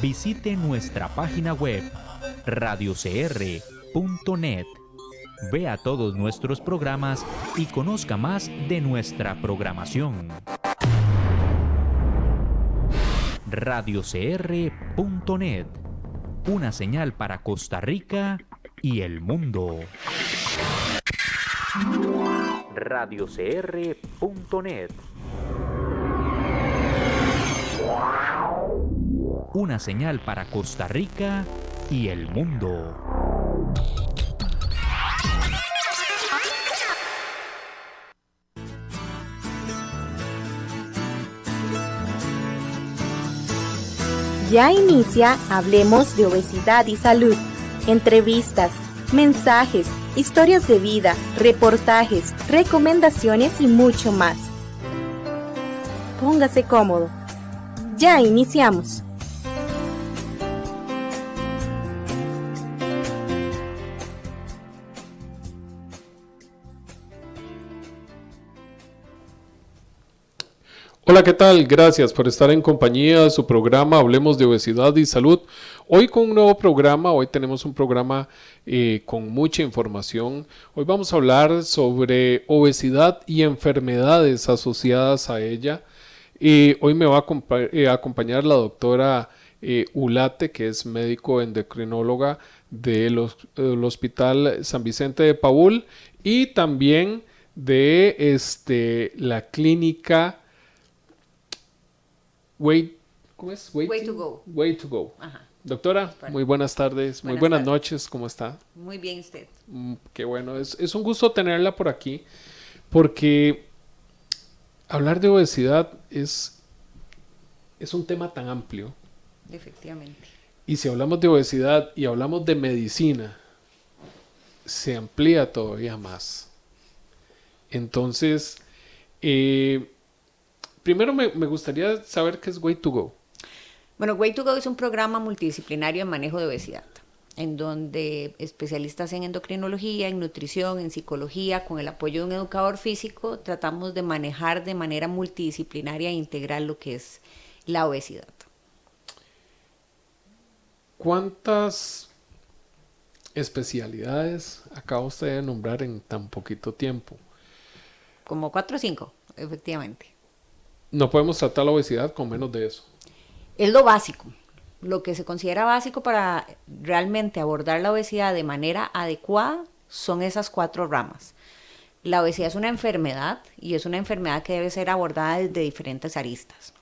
visite nuestra página web radiocr.net. Vea todos nuestros programas y conozca más de nuestra programación. radiocr.net, una señal para Costa Rica y el mundo. radiocr.net, una señal para Costa Rica y el mundo. Ya inicia Hablemos de Obesidad y Salud. Entrevistas, mensajes, historias de vida, reportajes, recomendaciones y mucho más. Póngase cómodo. Ya iniciamos. Hola, ¿qué tal? Gracias por estar en compañía de su programa Hablemos de Obesidad y Salud. Hoy con un nuevo programa, hoy tenemos un programa con mucha información. Hoy vamos a hablar sobre obesidad y enfermedades asociadas a ella. Hoy me va a acompañar la doctora Ulate, que es médico endocrinóloga del Hospital San Vicente de Paúl y también de la clínica Way to Go. Ajá. Doctora, muy buenas tardes, muy buenas noches, ¿cómo está? Muy bien, usted. Qué bueno, es un gusto tenerla por aquí, porque hablar de obesidad es un tema tan amplio. Efectivamente. Y si hablamos de obesidad y hablamos de medicina, se amplía todavía más. Entonces, primero me gustaría saber qué es Way to Go. Bueno, Way to Go es un programa multidisciplinario en manejo de obesidad, en donde especialistas en endocrinología, en nutrición, en psicología, con el apoyo de un educador físico, tratamos de manejar de manera multidisciplinaria e integral lo que es la obesidad. ¿Cuántas especialidades acaba usted de nombrar en tan poquito tiempo? Como 4 o 5, efectivamente. No podemos tratar la obesidad con menos de eso. Es lo básico, lo que se considera básico para realmente abordar la obesidad de manera adecuada son esas 4 ramas. La obesidad es una enfermedad y es una enfermedad que debe ser abordada desde diferentes aristas.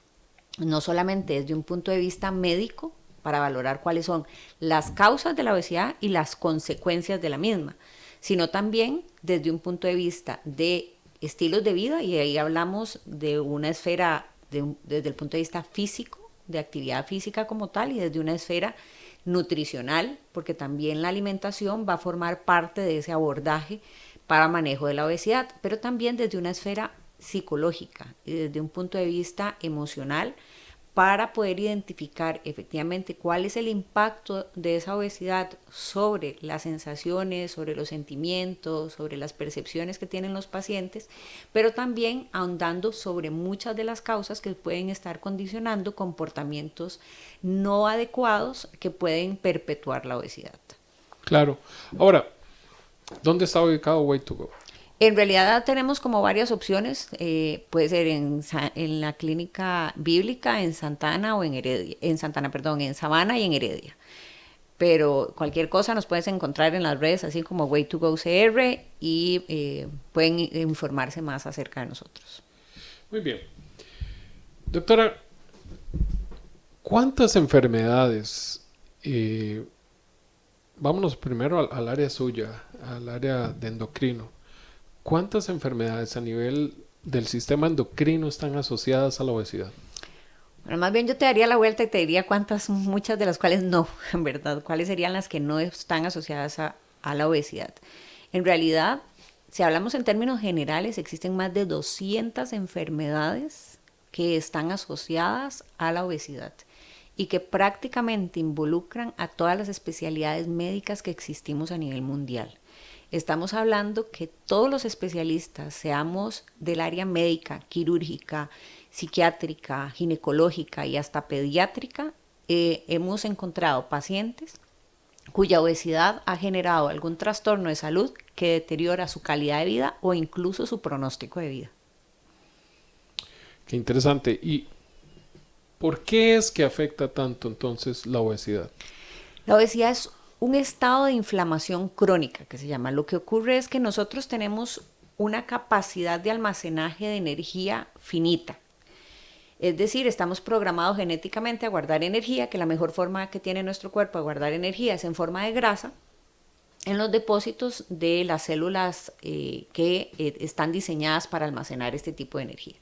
No solamente desde un punto de vista médico, para valorar cuáles son las causas de la obesidad y las consecuencias de la misma, sino también desde un punto de vista de estilos de vida, y ahí hablamos de una esfera desde el punto de vista físico, de actividad física como tal, y desde una esfera nutricional, porque también la alimentación va a formar parte de ese abordaje para manejo de la obesidad, pero también desde una esfera psicológica y desde un punto de vista emocional, para poder identificar efectivamente cuál es el impacto de esa obesidad sobre las sensaciones, sobre los sentimientos, sobre las percepciones que tienen los pacientes, pero también ahondando sobre muchas de las causas que pueden estar condicionando comportamientos no adecuados que pueden perpetuar la obesidad. Claro. Ahora, ¿dónde está ubicado Way to Go? En realidad tenemos como varias opciones, puede ser en la clínica bíblica, en Santana o en Heredia, en Sabana y en Heredia. Pero cualquier cosa nos puedes encontrar en las redes, así como Way to Go CR, y pueden informarse más acerca de nosotros. Muy bien. Doctora, ¿cuántas enfermedades, vámonos primero al área suya, al área de endocrino, ¿cuántas enfermedades a nivel del sistema endocrino están asociadas a la obesidad? Bueno, más bien yo te daría la vuelta y te diría muchas de las cuales no, en verdad, cuáles serían las que no están asociadas a la obesidad. En realidad, si hablamos en términos generales, existen más de 200 enfermedades que están asociadas a la obesidad y que prácticamente involucran a todas las especialidades médicas que existimos a nivel mundial. Estamos hablando que todos los especialistas, seamos del área médica, quirúrgica, psiquiátrica, ginecológica y hasta pediátrica, hemos encontrado pacientes cuya obesidad ha generado algún trastorno de salud que deteriora su calidad de vida o incluso su pronóstico de vida. Qué interesante. ¿Y por qué es que afecta tanto entonces la obesidad? La obesidad es un estado de inflamación crónica que se llama. Lo que ocurre es que nosotros tenemos una capacidad de almacenaje de energía finita. Es decir, estamos programados genéticamente a guardar energía, que la mejor forma que tiene nuestro cuerpo de guardar energía es en forma de grasa, en los depósitos de las células que están diseñadas para almacenar este tipo de energía.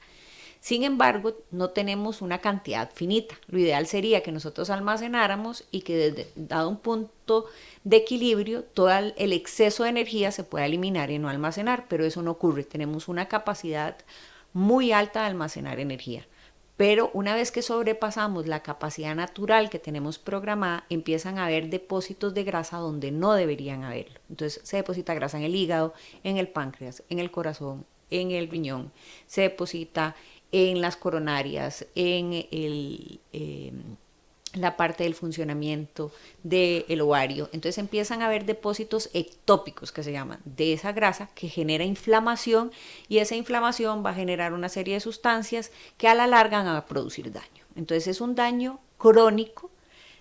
Sin embargo, no tenemos una cantidad finita. Lo ideal sería que nosotros almacenáramos y que desde dado un punto de equilibrio, todo el exceso de energía se pueda eliminar y no almacenar, pero eso no ocurre. Tenemos una capacidad muy alta de almacenar energía. Pero una vez que sobrepasamos la capacidad natural que tenemos programada, empiezan a haber depósitos de grasa donde no deberían haberlo. Entonces se deposita grasa en el hígado, en el páncreas, en el corazón, en el riñón, se deposita en las coronarias, en la parte del funcionamiento del ovario. Entonces empiezan a haber depósitos ectópicos que se llaman de esa grasa que genera inflamación y esa inflamación va a generar una serie de sustancias que a la larga van a producir daño. Entonces es un daño crónico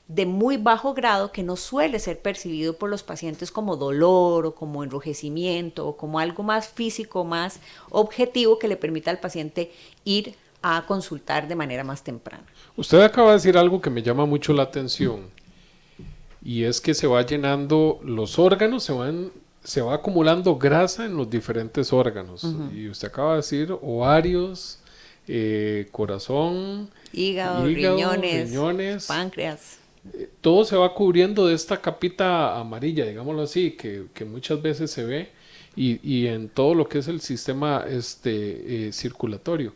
de muy bajo grado que no suele ser percibido por los pacientes como dolor o como enrojecimiento o como algo más físico, más objetivo que le permita al paciente ir a consultar de manera más temprana. Usted acaba de decir algo que me llama mucho la atención y es que se va llenando los órganos, se va acumulando grasa en los diferentes órganos. Y usted acaba de decir ovarios, corazón, hígado, riñones, páncreas. Todo se va cubriendo de esta capita amarilla, digámoslo así, que muchas veces se ve y en todo lo que es el sistema circulatorio.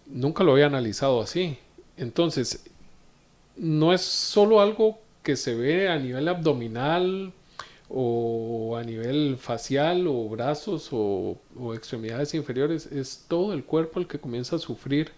Nunca lo había analizado así. Entonces, no es solo algo que se ve a nivel abdominal o a nivel facial o brazos o extremidades inferiores, es todo el cuerpo el que comienza a sufrir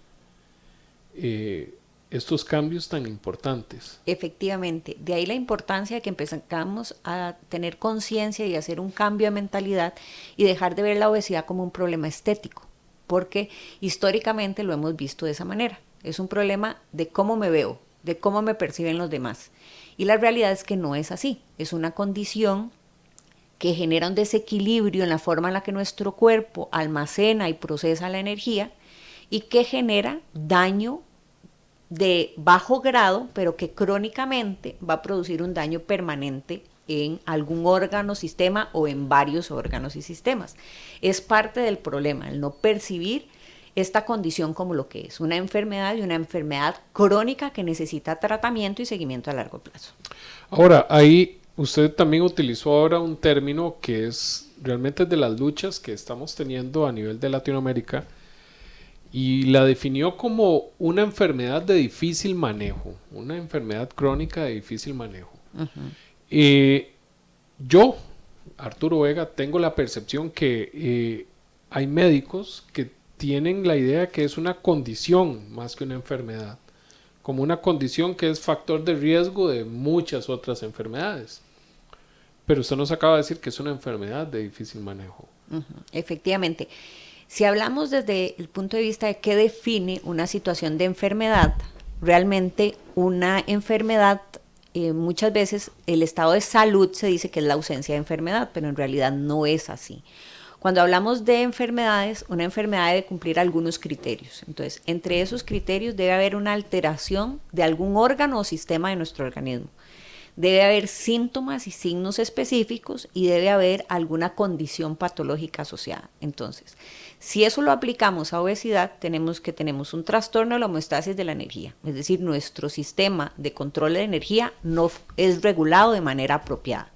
estos cambios tan importantes. Efectivamente, de ahí la importancia de que empezamos a tener conciencia y hacer un cambio de mentalidad y dejar de ver la obesidad como un problema estético, porque históricamente lo hemos visto de esa manera. Es un problema de cómo me veo, de cómo me perciben los demás. Y la realidad es que no es así, es una condición que genera un desequilibrio en la forma en la que nuestro cuerpo almacena y procesa la energía y que genera daño de bajo grado, pero que crónicamente va a producir un daño permanente en algún órgano, sistema o en varios órganos y sistemas. Es parte del problema, el no percibir esta condición como lo que es, una enfermedad y una enfermedad crónica que necesita tratamiento y seguimiento a largo plazo. Ahora, ahí usted también utilizó ahora un término que es realmente de las luchas que estamos teniendo a nivel de Latinoamérica, y la definió como una enfermedad de difícil manejo, una enfermedad crónica de difícil manejo. Yo, Arturo Vega, tengo la percepción que hay médicos que tienen la idea que es una condición más que una enfermedad, como una condición que es factor de riesgo de muchas otras enfermedades. Pero usted nos acaba de decir que es una enfermedad de difícil manejo. Efectivamente. Si hablamos desde el punto de vista de qué define una situación de enfermedad, realmente una enfermedad, muchas veces el estado de salud se dice que es la ausencia de enfermedad, pero en realidad no es así. Cuando hablamos de enfermedades, una enfermedad debe cumplir algunos criterios. Entonces, entre esos criterios debe haber una alteración de algún órgano o sistema de nuestro organismo. Debe haber síntomas y signos específicos y debe haber alguna condición patológica asociada. Entonces, si eso lo aplicamos a obesidad, tenemos un trastorno de la homeostasis de la energía. Es decir, nuestro sistema de control de energía no es regulado de manera apropiada.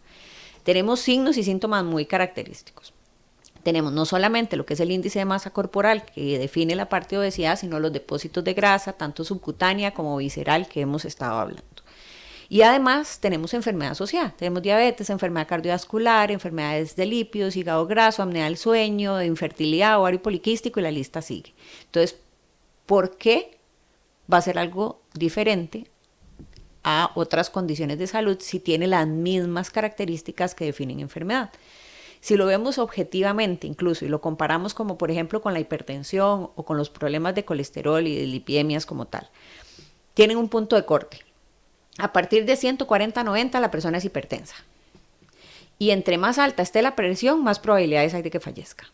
Tenemos signos y síntomas muy característicos. Tenemos no solamente lo que es el índice de masa corporal que define la parte de obesidad, sino los depósitos de grasa, tanto subcutánea como visceral que hemos estado hablando. Y además tenemos enfermedad asociada, tenemos diabetes, enfermedad cardiovascular, enfermedades de lípidos, hígado graso, apnea del sueño, infertilidad, ovario poliquístico y la lista sigue. Entonces, ¿por qué va a ser algo diferente a otras condiciones de salud si tiene las mismas características que definen enfermedad. Si lo vemos objetivamente incluso y lo comparamos como por ejemplo con la hipertensión o con los problemas de colesterol y de lipidemias como tal, tienen un punto de corte. A partir de 140/90 la persona es hipertensa. Y entre más alta esté la presión, más probabilidades hay de que fallezca.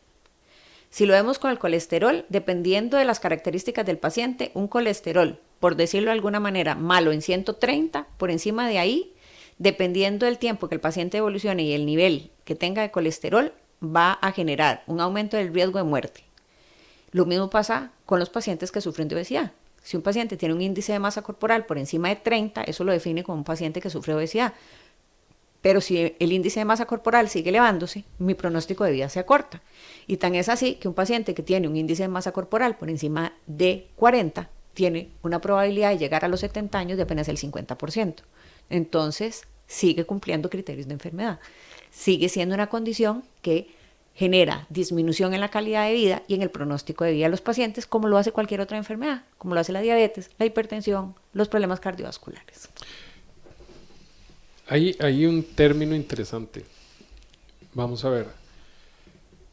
Si lo vemos con el colesterol, dependiendo de las características del paciente, un colesterol, por decirlo de alguna manera, malo en 130, por encima de ahí, dependiendo del tiempo que el paciente evolucione y el nivel que tenga de colesterol, va a generar un aumento del riesgo de muerte. Lo mismo pasa con los pacientes que sufren de obesidad. Si un paciente tiene un índice de masa corporal por encima de 30, eso lo define como un paciente que sufre obesidad. Pero si el índice de masa corporal sigue elevándose, mi pronóstico de vida se acorta. Y tan es así que un paciente que tiene un índice de masa corporal por encima de 40 tiene una probabilidad de llegar a los 70 años de apenas el 50%. Entonces, sigue cumpliendo criterios de enfermedad. Sigue siendo una condición que genera disminución en la calidad de vida y en el pronóstico de vida de los pacientes, como lo hace cualquier otra enfermedad, como lo hace la diabetes, la hipertensión, los problemas cardiovasculares. Hay un término interesante. Vamos a ver.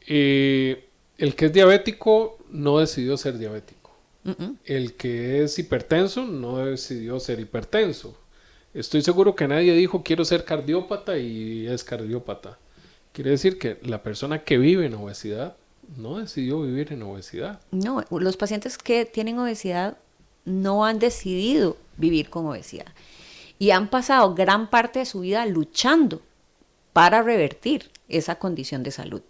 El que es diabético no decidió ser diabético. El que es hipertenso no decidió ser hipertenso. Estoy seguro que nadie dijo quiero ser cardiópata y es cardiópata. Quiere decir que la persona que vive en obesidad no decidió vivir en obesidad. No, los pacientes que tienen obesidad no han decidido vivir con obesidad. Y han pasado gran parte de su vida luchando para revertir esa condición de salud,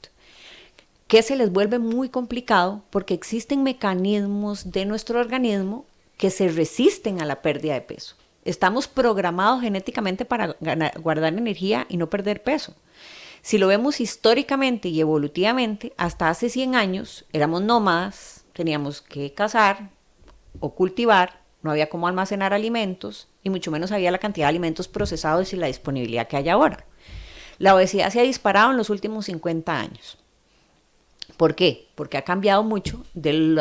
que se les vuelve muy complicado porque existen mecanismos de nuestro organismo que se resisten a la pérdida de peso. Estamos programados genéticamente para guardar energía y no perder peso. Si lo vemos históricamente y evolutivamente, hasta hace 100 años éramos nómadas, teníamos que cazar o cultivar, no había cómo almacenar alimentos y mucho menos había la cantidad de alimentos procesados y la disponibilidad que hay ahora. La obesidad se ha disparado en los últimos 50 años. ¿Por qué? Porque ha cambiado mucho del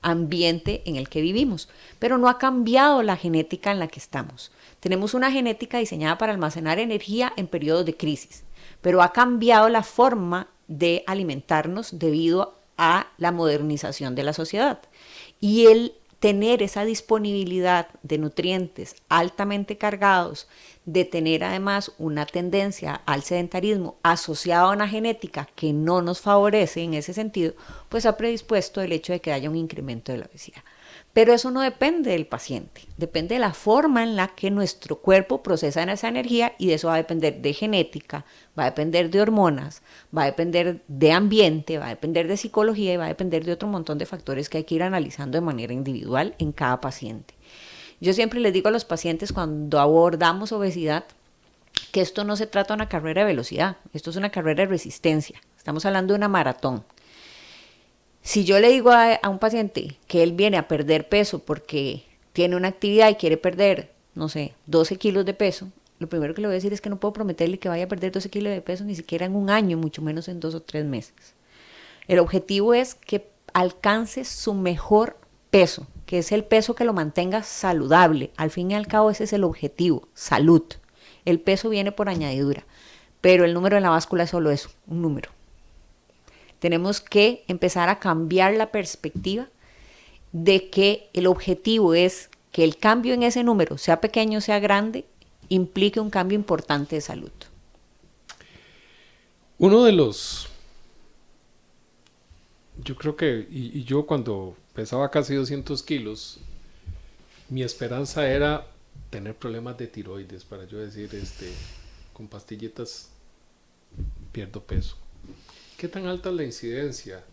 ambiente en el que vivimos, pero no ha cambiado la genética en la que estamos. Tenemos una genética diseñada para almacenar energía en periodos de crisis, pero ha cambiado la forma de alimentarnos debido a la modernización de la sociedad. Y el tener esa disponibilidad de nutrientes altamente cargados, de tener además una tendencia al sedentarismo asociado a una genética que no nos favorece en ese sentido, pues ha predispuesto el hecho de que haya un incremento de la obesidad. Pero eso no depende del paciente, depende de la forma en la que nuestro cuerpo procesa esa energía y de eso va a depender de genética, va a depender de hormonas, va a depender de ambiente, va a depender de psicología y va a depender de otro montón de factores que hay que ir analizando de manera individual en cada paciente. Yo siempre les digo a los pacientes cuando abordamos obesidad que esto no se trata de una carrera de velocidad, esto es una carrera de resistencia, estamos hablando de una maratón. Si yo le digo a un paciente que él viene a perder peso porque tiene una actividad y quiere perder, no sé, 12 kilos de peso, lo primero que le voy a decir es que no puedo prometerle que vaya a perder 12 kilos de peso ni siquiera en un año, mucho menos en 2 o 3 meses. El objetivo es que alcance su mejor peso, que es el peso que lo mantenga saludable. Al fin y al cabo ese es el objetivo, salud. El peso viene por añadidura, pero el número en la báscula es solo eso, un número. Tenemos que empezar a cambiar la perspectiva de que el objetivo es que el cambio en ese número, sea pequeño o sea grande, implique un cambio importante de salud. Uno de los... Yo creo que, y yo cuando pesaba casi 200 kilos, mi esperanza era tener problemas de tiroides, para yo decir, con pastillitas pierdo peso. ¿Qué tan alta es la incidencia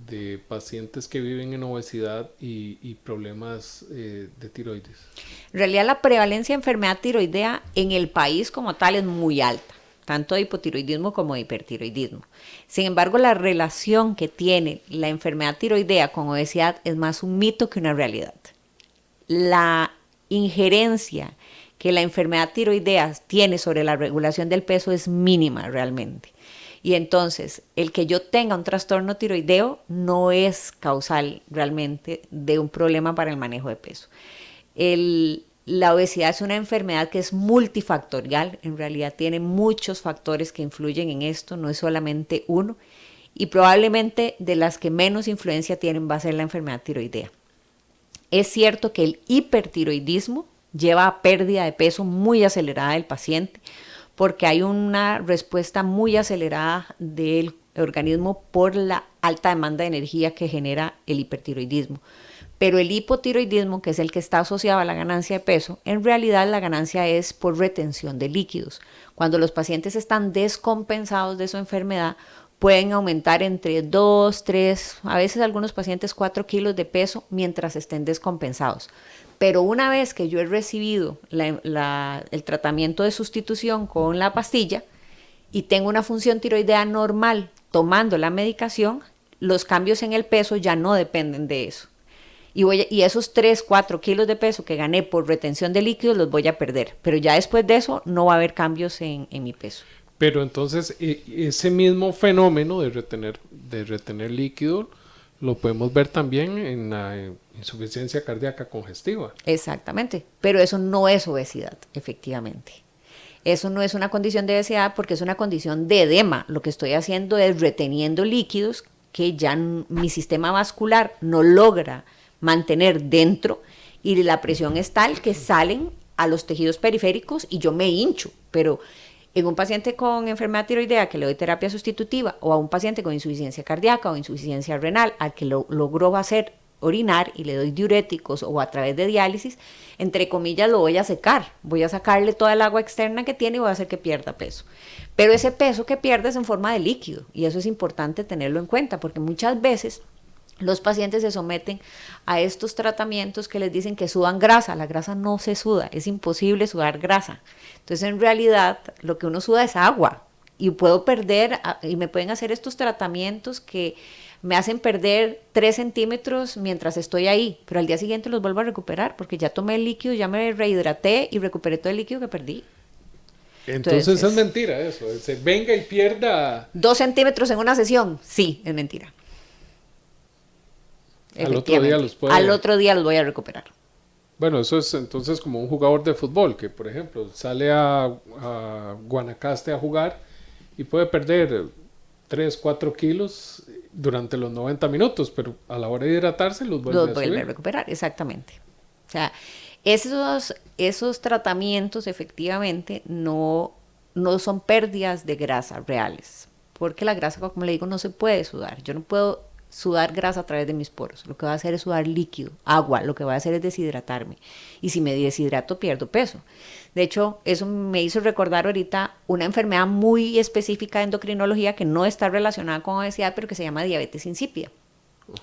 de pacientes que viven en obesidad y problemas de tiroides? En realidad la prevalencia de enfermedad tiroidea en el país como tal es muy alta, tanto de hipotiroidismo como de hipertiroidismo. Sin embargo, la relación que tiene la enfermedad tiroidea con obesidad es más un mito que una realidad. La injerencia que la enfermedad tiroidea tiene sobre la regulación del peso es mínima realmente. Y entonces, el que yo tenga un trastorno tiroideo no es causal realmente de un problema para el manejo de peso. La obesidad es una enfermedad que es multifactorial, en realidad tiene muchos factores que influyen en esto, no es solamente uno, y probablemente de las que menos influencia tienen va a ser la enfermedad tiroidea. Es cierto que el hipertiroidismo lleva a pérdida de peso muy acelerada del paciente, porque hay una respuesta muy acelerada del organismo por la alta demanda de energía que genera el hipertiroidismo. Pero el hipotiroidismo, que es el que está asociado a la ganancia de peso, en realidad la ganancia es por retención de líquidos. Cuando los pacientes están descompensados de su enfermedad, pueden aumentar entre 2, 3, a veces algunos pacientes 4 kilos de peso mientras estén descompensados. Pero una vez que yo he recibido el tratamiento de sustitución con la pastilla y tengo una función tiroidea normal tomando la medicación, los cambios en el peso ya no dependen de eso. Y esos 3, 4 kilos de peso que gané por retención de líquidos los voy a perder. Pero ya después de eso no va a haber cambios en mi peso. Pero entonces ese mismo fenómeno de retener líquido lo podemos ver también en la insuficiencia cardíaca congestiva. Exactamente, pero eso no es obesidad, efectivamente. Eso no es una condición de obesidad porque es una condición de edema. Lo que estoy haciendo es reteniendo líquidos que ya mi sistema vascular no logra mantener dentro y la presión es tal que salen a los tejidos periféricos y yo me hincho, pero en un paciente con enfermedad tiroidea que le doy terapia sustitutiva o a un paciente con insuficiencia cardíaca o insuficiencia renal al que lo logró hacer orinar y le doy diuréticos o a través de diálisis, entre comillas lo voy a secar, voy a sacarle toda el agua externa que tiene y voy a hacer que pierda peso. Pero ese peso que pierde es en forma de líquido y eso es importante tenerlo en cuenta porque muchas veces los pacientes se someten a estos tratamientos que les dicen que sudan grasa. La grasa no se suda, es imposible sudar grasa. Entonces, en realidad, lo que uno suda es agua. Y puedo perder, y me pueden hacer estos tratamientos que me hacen perder 3 centímetros mientras estoy ahí. Pero al día siguiente los vuelvo a recuperar porque ya tomé el líquido, ya me rehidraté y recuperé todo el líquido que perdí. Entonces es mentira eso. Se venga y pierda 2 centímetros en una sesión. Sí, es mentira. Al otro día los puede... Al otro día los voy a recuperar. Bueno, eso es entonces como un jugador de fútbol que, por ejemplo, sale a Guanacaste a jugar y puede perder 3, 4 kilos durante los 90 minutos, pero a la hora de hidratarse los vuelve a recuperar, exactamente. O sea, esos tratamientos efectivamente no son pérdidas de grasa reales, porque la grasa, como le digo, no se puede sudar. Yo no puedo sudar grasa a través de mis poros. Lo que va a hacer es sudar líquido, agua. Lo que va a hacer es deshidratarme. Y si me deshidrato, pierdo peso. De hecho, eso me hizo recordar ahorita una enfermedad muy específica de endocrinología que no está relacionada con obesidad, pero que se llama diabetes insípida.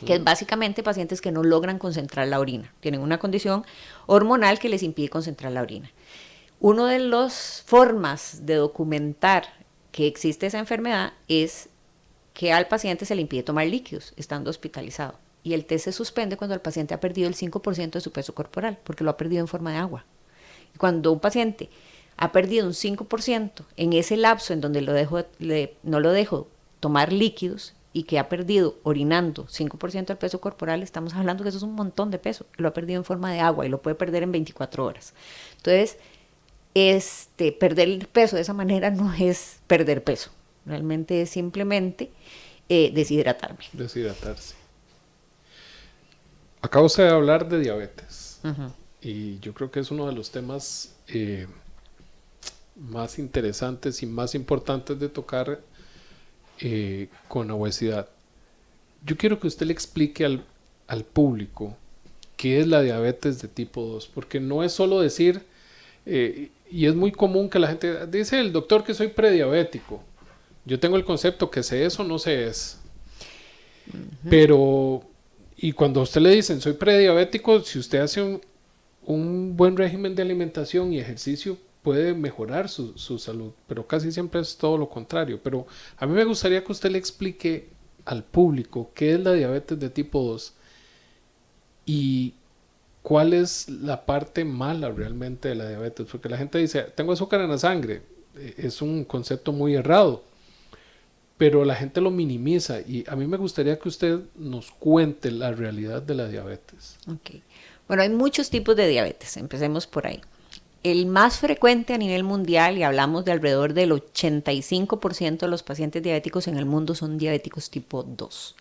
Que es básicamente pacientes que no logran concentrar la orina. Tienen una condición hormonal que les impide concentrar la orina. Una de las formas de documentar que existe esa enfermedad es que al paciente se le impide tomar líquidos estando hospitalizado. Y el test se suspende cuando el paciente ha perdido el 5% de su peso corporal, porque lo ha perdido en forma de agua. Y cuando un paciente ha perdido un 5% en ese lapso en donde no lo dejo tomar líquidos y que ha perdido orinando 5% del peso corporal, estamos hablando que eso es un montón de peso. Lo ha perdido en forma de agua y lo puede perder en 24 horas. Entonces, perder el peso de esa manera no es perder peso. Realmente es simplemente deshidratarme. Deshidratarse. Acaba usted de hablar de diabetes. Uh-huh. Y yo creo que es uno de los temas más interesantes y más importantes de tocar con la obesidad. Yo quiero que usted le explique al público qué es la diabetes de tipo 2, porque no es solo decir, y es muy común que la gente dice, el doctor que soy prediabético. Yo tengo el concepto que sé eso, no sé es. Uh-huh. Pero, y cuando a usted le dicen, soy prediabético, si usted hace un buen régimen de alimentación y ejercicio, puede mejorar su salud, pero casi siempre es todo lo contrario. Pero a mí me gustaría que usted le explique al público qué es la diabetes de tipo 2 y cuál es la parte mala realmente de la diabetes, porque la gente dice, tengo azúcar en la sangre, es un concepto muy errado, pero la gente lo minimiza y a mí me gustaría que usted nos cuente la realidad de la diabetes. Ok. Bueno, hay muchos tipos de diabetes, empecemos por ahí. El más frecuente a nivel mundial, y hablamos de alrededor del 85% de los pacientes diabéticos en el mundo son diabéticos tipo 2.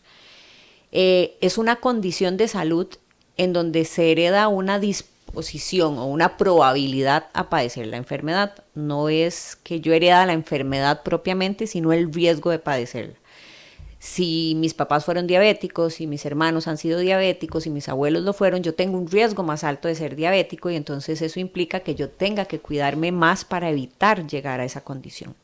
Es una condición de salud en donde se hereda una disposición o una probabilidad a padecer la enfermedad. No es que yo hereda la enfermedad propiamente, sino el riesgo de padecerla. Si mis papás fueron diabéticos, si mis hermanos han sido diabéticos, si mis abuelos lo fueron, yo tengo un riesgo más alto de ser diabético y entonces eso implica que yo tenga que cuidarme más para evitar llegar a esa condición.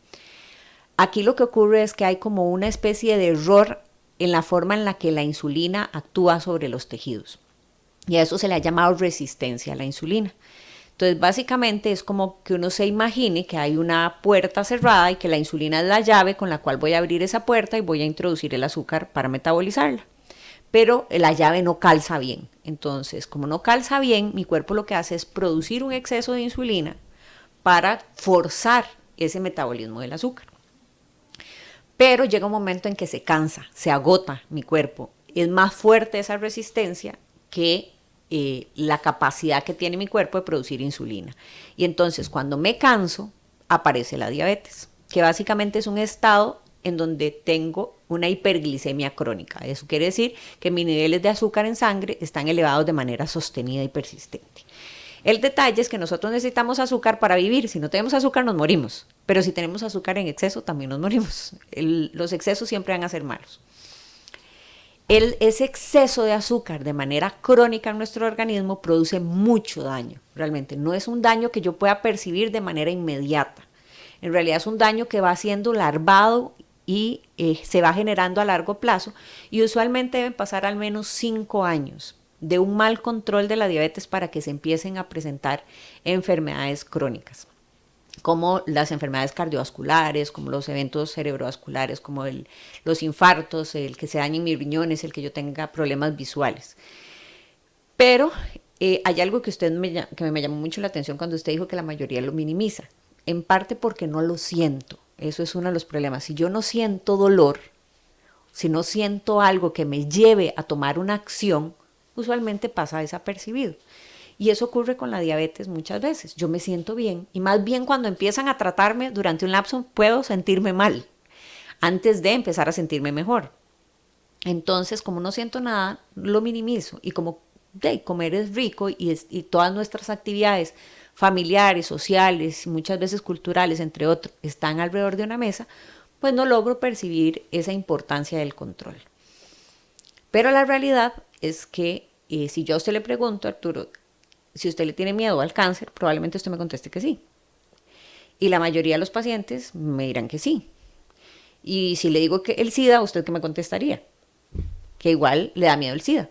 Aquí lo que ocurre es que hay como una especie de error en la forma en la que la insulina actúa sobre los tejidos. Y a eso se le ha llamado resistencia a la insulina. Entonces, básicamente es como que uno se imagine que hay una puerta cerrada y que la insulina es la llave con la cual voy a abrir esa puerta y voy a introducir el azúcar para metabolizarla. Pero la llave no calza bien. Entonces, como no calza bien, mi cuerpo lo que hace es producir un exceso de insulina para forzar ese metabolismo del azúcar. Pero llega un momento en que se cansa, se agota mi cuerpo. Es más fuerte esa resistencia que la capacidad que tiene mi cuerpo de producir insulina. Y entonces cuando me canso, aparece la diabetes, que básicamente es un estado en donde tengo una hiperglicemia crónica. Eso quiere decir que mis niveles de azúcar en sangre están elevados de manera sostenida y persistente. El detalle es que nosotros necesitamos azúcar para vivir. Si no tenemos azúcar nos morimos, pero si tenemos azúcar en exceso también nos morimos. Los excesos siempre van a ser malos. Ese exceso de azúcar de manera crónica en nuestro organismo produce mucho daño. Realmente no es un daño que yo pueda percibir de manera inmediata. En realidad es un daño que va siendo larvado y se va generando a largo plazo, y usualmente deben pasar al menos 5 años de un mal control de la diabetes para que se empiecen a presentar enfermedades crónicas, como las enfermedades cardiovasculares, como los eventos cerebrovasculares, como los infartos, el que se dañen mis riñones, el que yo tenga problemas visuales. Pero hay algo que me llamó mucho la atención cuando usted dijo que la mayoría lo minimiza, en parte porque no lo siento. Eso es uno de los problemas. Si yo no siento dolor, si no siento algo que me lleve a tomar una acción, usualmente pasa desapercibido. Y eso ocurre con la diabetes muchas veces. Yo me siento bien y más bien cuando empiezan a tratarme durante un lapso puedo sentirme mal antes de empezar a sentirme mejor. Entonces, como no siento nada, lo minimizo, y como comer es rico y todas nuestras actividades familiares, sociales y muchas veces culturales, entre otros, están alrededor de una mesa, pues no logro percibir esa importancia del control. Pero la realidad es que si yo a usted le pregunto, Arturo, si usted le tiene miedo al cáncer, probablemente usted me conteste que sí. Y la mayoría de los pacientes me dirán que sí. Y si le digo que el SIDA, ¿usted qué me contestaría? Que igual le da miedo el SIDA.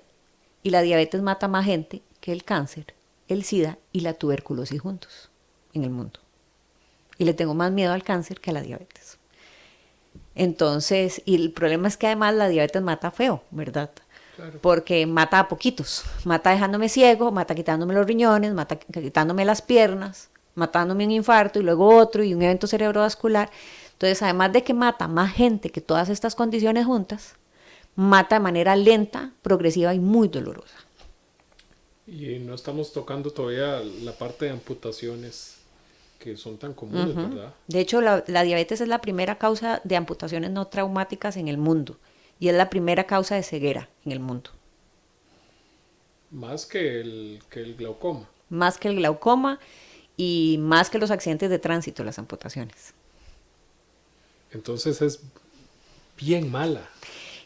Y la diabetes mata más gente que el cáncer, el SIDA y la tuberculosis juntos en el mundo. Y le tengo más miedo al cáncer que a la diabetes. Entonces, y el problema es que además la diabetes mata feo, ¿verdad? Claro. Porque mata a poquitos, mata dejándome ciego, mata quitándome los riñones, mata quitándome las piernas, matándome un infarto y luego otro y un evento cerebrovascular. Entonces, además de que mata más gente que todas estas condiciones juntas, mata de manera lenta, progresiva y muy dolorosa. Y no estamos tocando todavía la parte de amputaciones que son tan comunes, ¿verdad? De hecho, la diabetes es la primera causa de amputaciones no traumáticas en el mundo. Y es la primera causa de ceguera en el mundo. Más que el glaucoma. Más que el glaucoma y más que los accidentes de tránsito, las amputaciones. Entonces es bien mala.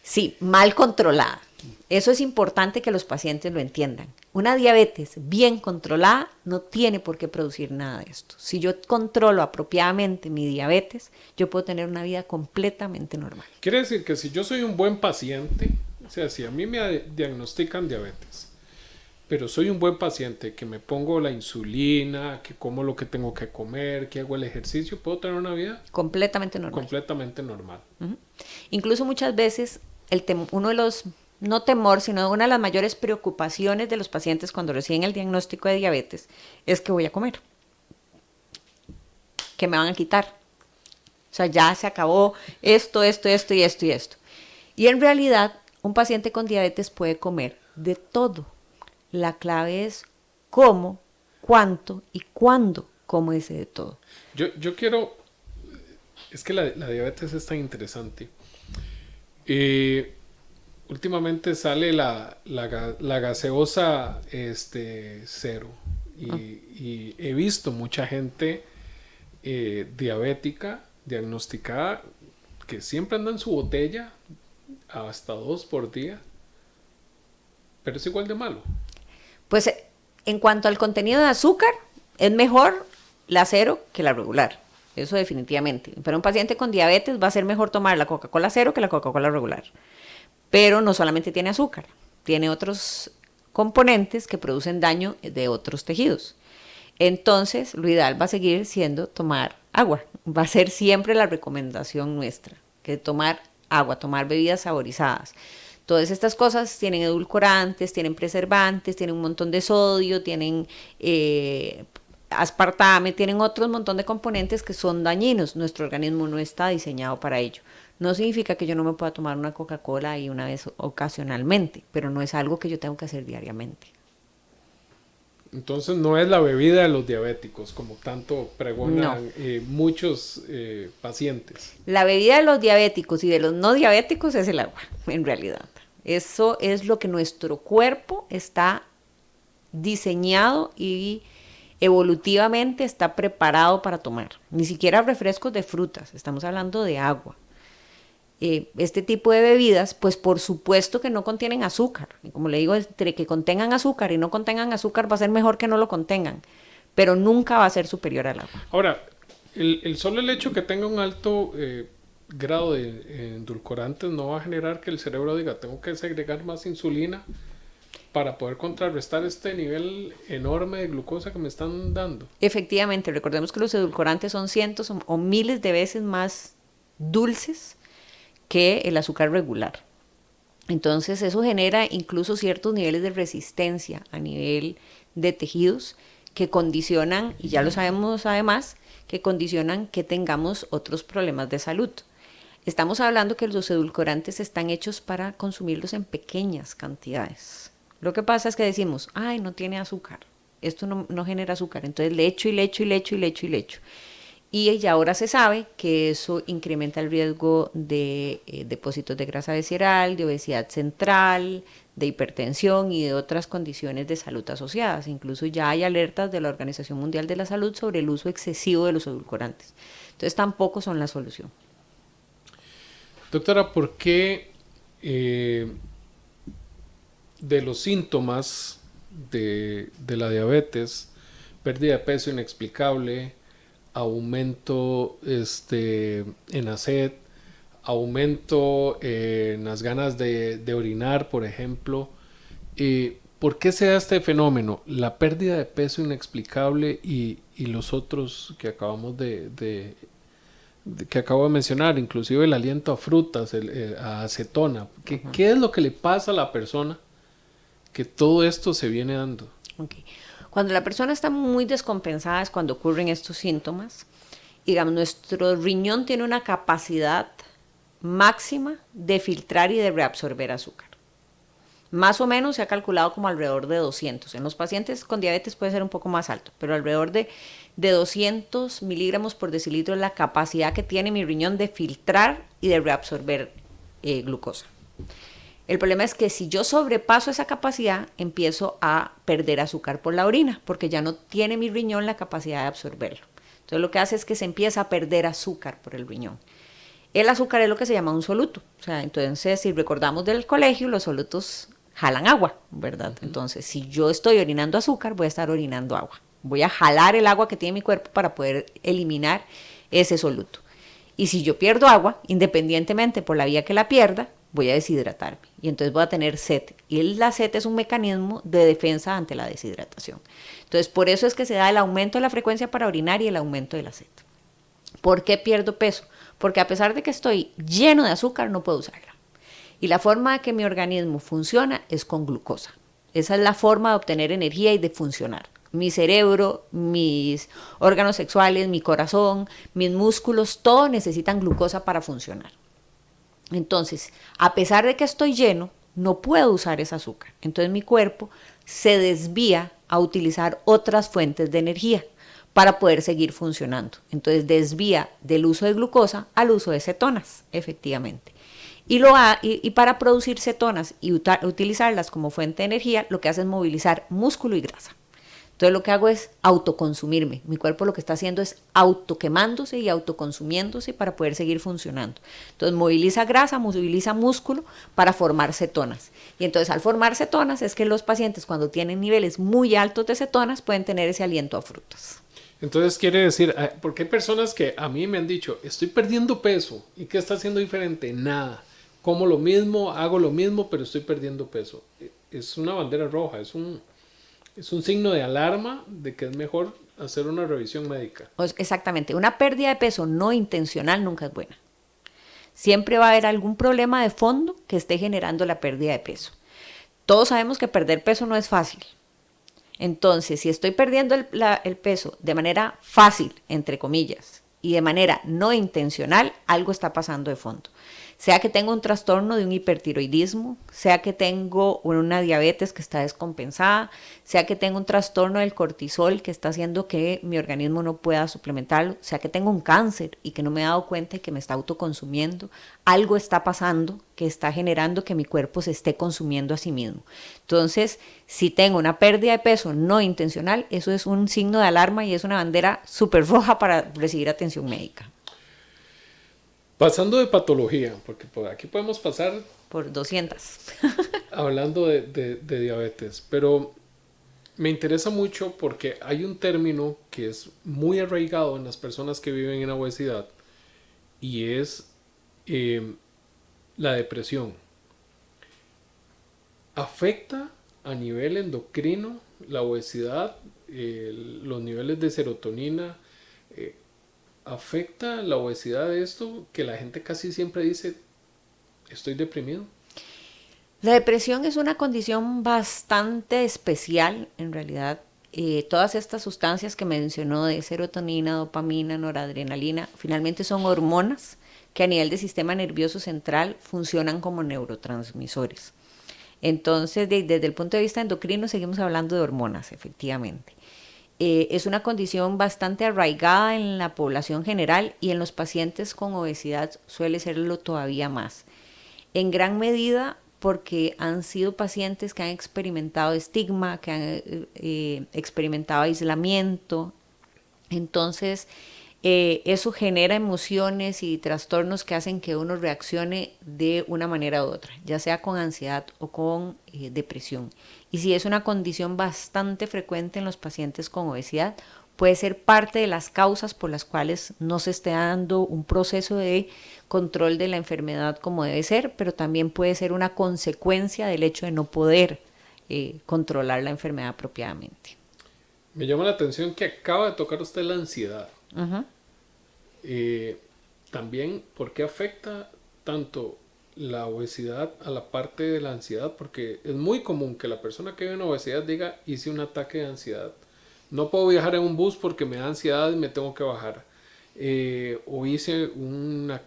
Sí, mal controlada. Eso es importante que los pacientes lo entiendan. Una diabetes bien controlada no tiene por qué producir nada de esto. Si yo controlo apropiadamente mi diabetes, yo puedo tener una vida completamente normal. Quiere decir que si yo soy un buen paciente, o sea, si a mí me diagnostican diabetes, pero soy un buen paciente, que me pongo la insulina, que como lo que tengo que comer, que hago el ejercicio, puedo tener una vida completamente normal. Completamente normal. Incluso muchas veces uno de los, no temor, sino una de las mayores preocupaciones de los pacientes cuando reciben el diagnóstico de diabetes es que voy a comer, que me van a quitar. O sea, ya se acabó esto y esto y esto. Y en realidad, un paciente con diabetes puede comer de todo. La clave es cómo, cuánto y cuándo como ese de todo. Yo quiero, es que la diabetes es tan interesante. Últimamente sale la gaseosa cero y he visto mucha gente diabética, diagnosticada, que siempre anda en su botella hasta 2 por día, pero es igual de malo. Pues en cuanto al contenido de azúcar, es mejor la cero que la regular. Eso definitivamente. Pero un paciente con diabetes va a ser mejor tomar la Coca-Cola cero que la Coca-Cola regular. Pero no solamente tiene azúcar, tiene otros componentes que producen daño de otros tejidos. Entonces, lo ideal va a seguir siendo tomar agua. Va a ser siempre la recomendación nuestra, que tomar agua, tomar bebidas saborizadas. Todas estas cosas tienen edulcorantes, tienen preservantes, tienen un montón de sodio, tienen aspartame, tienen otro montón de componentes que son dañinos. Nuestro organismo no está diseñado para ello. No significa que yo no me pueda tomar una Coca-Cola ahí una vez ocasionalmente, pero no es algo que yo tengo que hacer diariamente. Entonces no es la bebida de los diabéticos, como tanto pregonan muchos pacientes. La bebida de los diabéticos y de los no diabéticos es el agua, en realidad. Eso es lo que nuestro cuerpo está diseñado y evolutivamente está preparado para tomar. Ni siquiera refrescos de frutas, estamos hablando de agua. Este tipo de bebidas, pues por supuesto que no contienen azúcar. Y como le digo, entre que contengan azúcar y no contengan azúcar va a ser mejor que no lo contengan, pero nunca va a ser superior al agua. Ahora, el solo el hecho que tenga un alto grado de endulcorantes no va a generar que el cerebro diga, tengo que segregar más insulina para poder contrarrestar este nivel enorme de glucosa que me están dando. Efectivamente, recordemos que los edulcorantes son cientos o miles de veces más dulces que el azúcar regular. Entonces eso genera incluso ciertos niveles de resistencia a nivel de tejidos que condicionan, y ya lo sabemos además, que condicionan que tengamos otros problemas de salud. Estamos hablando que los edulcorantes están hechos para consumirlos en pequeñas cantidades. Lo que pasa es que decimos, ay, no tiene azúcar, esto no genera azúcar, entonces le echo y le echo y le echo y le echo y le echo. Y ya ahora se sabe que eso incrementa el riesgo de depósitos de grasa visceral, de obesidad central, de hipertensión y de otras condiciones de salud asociadas. Incluso ya hay alertas de la Organización Mundial de la Salud sobre el uso excesivo de los edulcorantes. Entonces tampoco son la solución. Doctora, ¿por qué de los síntomas de la diabetes, pérdida de peso inexplicable, aumento en la sed, aumento en las ganas de orinar, por ejemplo, ¿por qué se da este fenómeno? La pérdida de peso inexplicable y los otros que acabamos que acabo de mencionar, inclusive el aliento a frutas, a acetona. ¿Qué es lo que le pasa a la persona que todo esto se viene dando? Okay. Cuando la persona está muy descompensada es cuando ocurren estos síntomas. Digamos, nuestro riñón tiene una capacidad máxima de filtrar y de reabsorber azúcar. Más o menos se ha calculado como alrededor de 200. En los pacientes con diabetes puede ser un poco más alto, pero alrededor de 200 miligramos por decilitro es la capacidad que tiene mi riñón de filtrar y de reabsorber glucosa. El problema es que si yo sobrepaso esa capacidad, empiezo a perder azúcar por la orina, porque ya no tiene mi riñón la capacidad de absorberlo. Entonces lo que hace es que se empieza a perder azúcar por el riñón. El azúcar es lo que se llama un soluto. O sea, entonces, si recordamos del colegio, los solutos jalan agua, ¿verdad? Entonces, si yo estoy orinando azúcar, voy a estar orinando agua. Voy a jalar el agua que tiene mi cuerpo para poder eliminar ese soluto. Y si yo pierdo agua, independientemente por la vía que la pierda, voy a deshidratarme y entonces voy a tener sed. Y la sed es un mecanismo de defensa ante la deshidratación. Entonces, por eso es que se da el aumento de la frecuencia para orinar y el aumento de la sed. ¿Por qué pierdo peso? Porque a pesar de que estoy lleno de azúcar, no puedo usarla. Y la forma de que mi organismo funciona es con glucosa. Esa es la forma de obtener energía y de funcionar. Mi cerebro, mis órganos sexuales, mi corazón, mis músculos, todo necesitan glucosa para funcionar. Entonces, a pesar de que estoy lleno, no puedo usar ese azúcar. Entonces mi cuerpo se desvía a utilizar otras fuentes de energía para poder seguir funcionando. Entonces desvía del uso de glucosa al uso de cetonas, efectivamente. Y para producir cetonas y utilizarlas como fuente de energía, lo que hace es movilizar músculo y grasa. Entonces lo que hago es autoconsumirme. Mi cuerpo lo que está haciendo es autoquemándose y autoconsumiéndose para poder seguir funcionando. Entonces moviliza grasa, moviliza músculo para formar cetonas. Y entonces al formar cetonas es que los pacientes cuando tienen niveles muy altos de cetonas pueden tener ese aliento a frutas. Entonces quiere decir, porque hay personas que a mí me han dicho, estoy perdiendo peso. ¿Y qué está haciendo diferente? Nada. Como lo mismo, hago lo mismo, pero estoy perdiendo peso. Es una bandera roja, es un signo de alarma de que es mejor hacer una revisión médica. Exactamente. Una pérdida de peso no intencional nunca es buena. Siempre va a haber algún problema de fondo que esté generando la pérdida de peso. Todos sabemos que perder peso no es fácil. Entonces, si estoy perdiendo el peso de manera fácil, entre comillas, y de manera no intencional, algo está pasando de fondo. Sea que tengo un trastorno de un hipertiroidismo, sea que tengo una diabetes que está descompensada, sea que tengo un trastorno del cortisol que está haciendo que mi organismo no pueda suplementarlo, sea que tengo un cáncer y que no me he dado cuenta y que me está autoconsumiendo, algo está pasando que está generando que mi cuerpo se esté consumiendo a sí mismo. Entonces, si tengo una pérdida de peso no intencional, eso es un signo de alarma y es una bandera súper roja para recibir atención médica. Pasando de patología, porque por aquí podemos pasar por 200. Hablando de diabetes, pero me interesa mucho porque hay un término que es muy arraigado en las personas que viven en obesidad y es la depresión. ¿Afecta a nivel endocrino la obesidad, los niveles de serotonina? ¿Afecta la obesidad de esto que la gente casi siempre dice, estoy deprimido? La depresión es una condición bastante especial, en realidad. Todas estas sustancias que mencionó de serotonina, dopamina, noradrenalina, finalmente son hormonas que a nivel del sistema nervioso central funcionan como neurotransmisores. Entonces, desde el punto de vista endocrino, seguimos hablando de hormonas, efectivamente. Es una condición bastante arraigada en la población general y en los pacientes con obesidad suele serlo todavía más. En gran medida porque han sido pacientes que han experimentado estigma, que han experimentado aislamiento. Entonces, eso genera emociones y trastornos que hacen que uno reaccione de una manera u otra, ya sea con ansiedad o con depresión. Y si es una condición bastante frecuente en los pacientes con obesidad, puede ser parte de las causas por las cuales no se esté dando un proceso de control de la enfermedad como debe ser, pero también puede ser una consecuencia del hecho de no poder controlar la enfermedad apropiadamente. Me llama la atención que acaba de tocar usted la ansiedad. Uh-huh. También, ¿por qué afecta tanto la obesidad a la parte de la ansiedad? Porque es muy común que la persona que vive en obesidad diga, hice un ataque de ansiedad. No puedo viajar en un bus porque me da ansiedad y me tengo que bajar. O hice una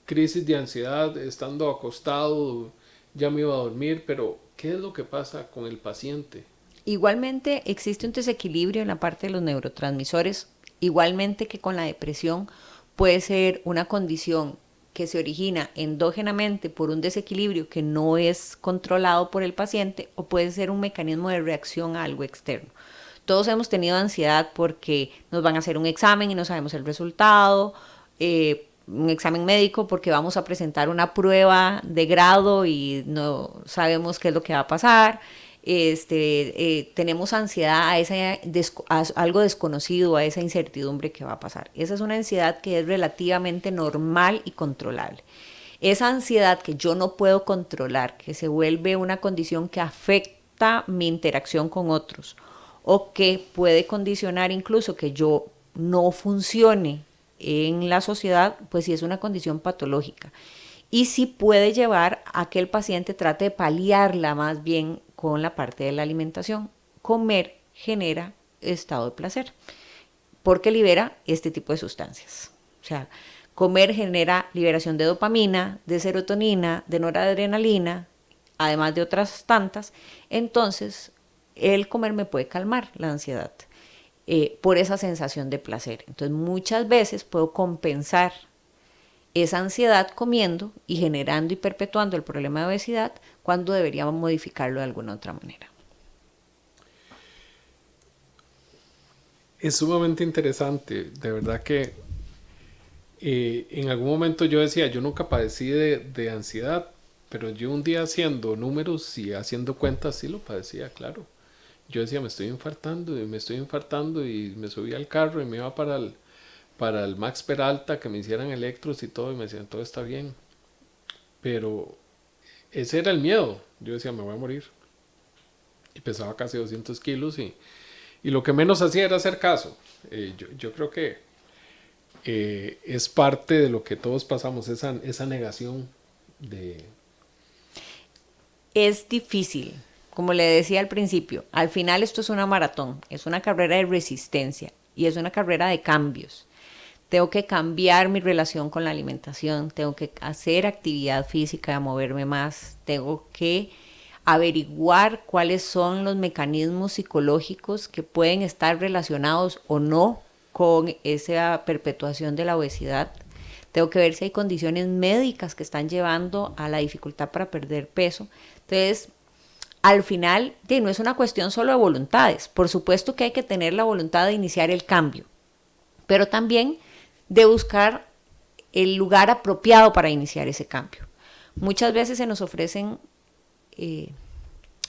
crisis de ansiedad estando acostado, ya me iba a dormir, pero ¿qué es lo que pasa con el paciente? Igualmente existe un desequilibrio en la parte de los neurotransmisores, igualmente que con la depresión puede ser una condición que se origina endógenamente por un desequilibrio que no es controlado por el paciente o puede ser un mecanismo de reacción a algo externo. Todos hemos tenido ansiedad porque nos van a hacer un examen y no sabemos el resultado, un examen médico porque vamos a presentar una prueba de grado y no sabemos qué es lo que va a pasar. Tenemos ansiedad a algo desconocido, a esa incertidumbre que va a pasar. Esa es una ansiedad que es relativamente normal y controlable. Esa ansiedad que yo no puedo controlar, que se vuelve una condición que afecta mi interacción con otros o que puede condicionar incluso que yo no funcione en la sociedad, pues sí es una condición patológica. Y sí puede llevar a que el paciente trate de paliarla más bien con la parte de la alimentación. Comer genera estado de placer porque libera este tipo de sustancias. O sea, comer genera liberación de dopamina, de serotonina, de noradrenalina, además de otras tantas. Entonces, el comer me puede calmar la ansiedad por esa sensación de placer. Entonces muchas veces puedo compensar esa ansiedad comiendo y generando y perpetuando el problema de obesidad cuando deberíamos modificarlo de alguna otra manera. Es sumamente interesante, de verdad que en algún momento yo decía, yo nunca padecí de ansiedad, pero yo un día haciendo números y haciendo cuentas sí lo padecía, claro. Yo decía, me estoy infartando y me subí al carro y me iba para el Max Peralta que me hicieran electros y todo y me decían, todo está bien. Pero ese era el miedo. Yo decía, me voy a morir. Y pesaba casi 200 kilos y lo que menos hacía era hacer caso. Yo creo que es parte de lo que todos pasamos, esa negación de... Es difícil, como le decía al principio, al final esto es una maratón, es una carrera de resistencia y es una carrera de cambios. Tengo que cambiar mi relación con la alimentación, tengo que hacer actividad física, moverme más, tengo que averiguar cuáles son los mecanismos psicológicos que pueden estar relacionados o no con esa perpetuación de la obesidad. Tengo que ver si hay condiciones médicas que están llevando a la dificultad para perder peso. Entonces, al final, no es una cuestión solo de voluntades. Por supuesto que hay que tener la voluntad de iniciar el cambio, pero también de buscar el lugar apropiado para iniciar ese cambio. Muchas veces se nos ofrecen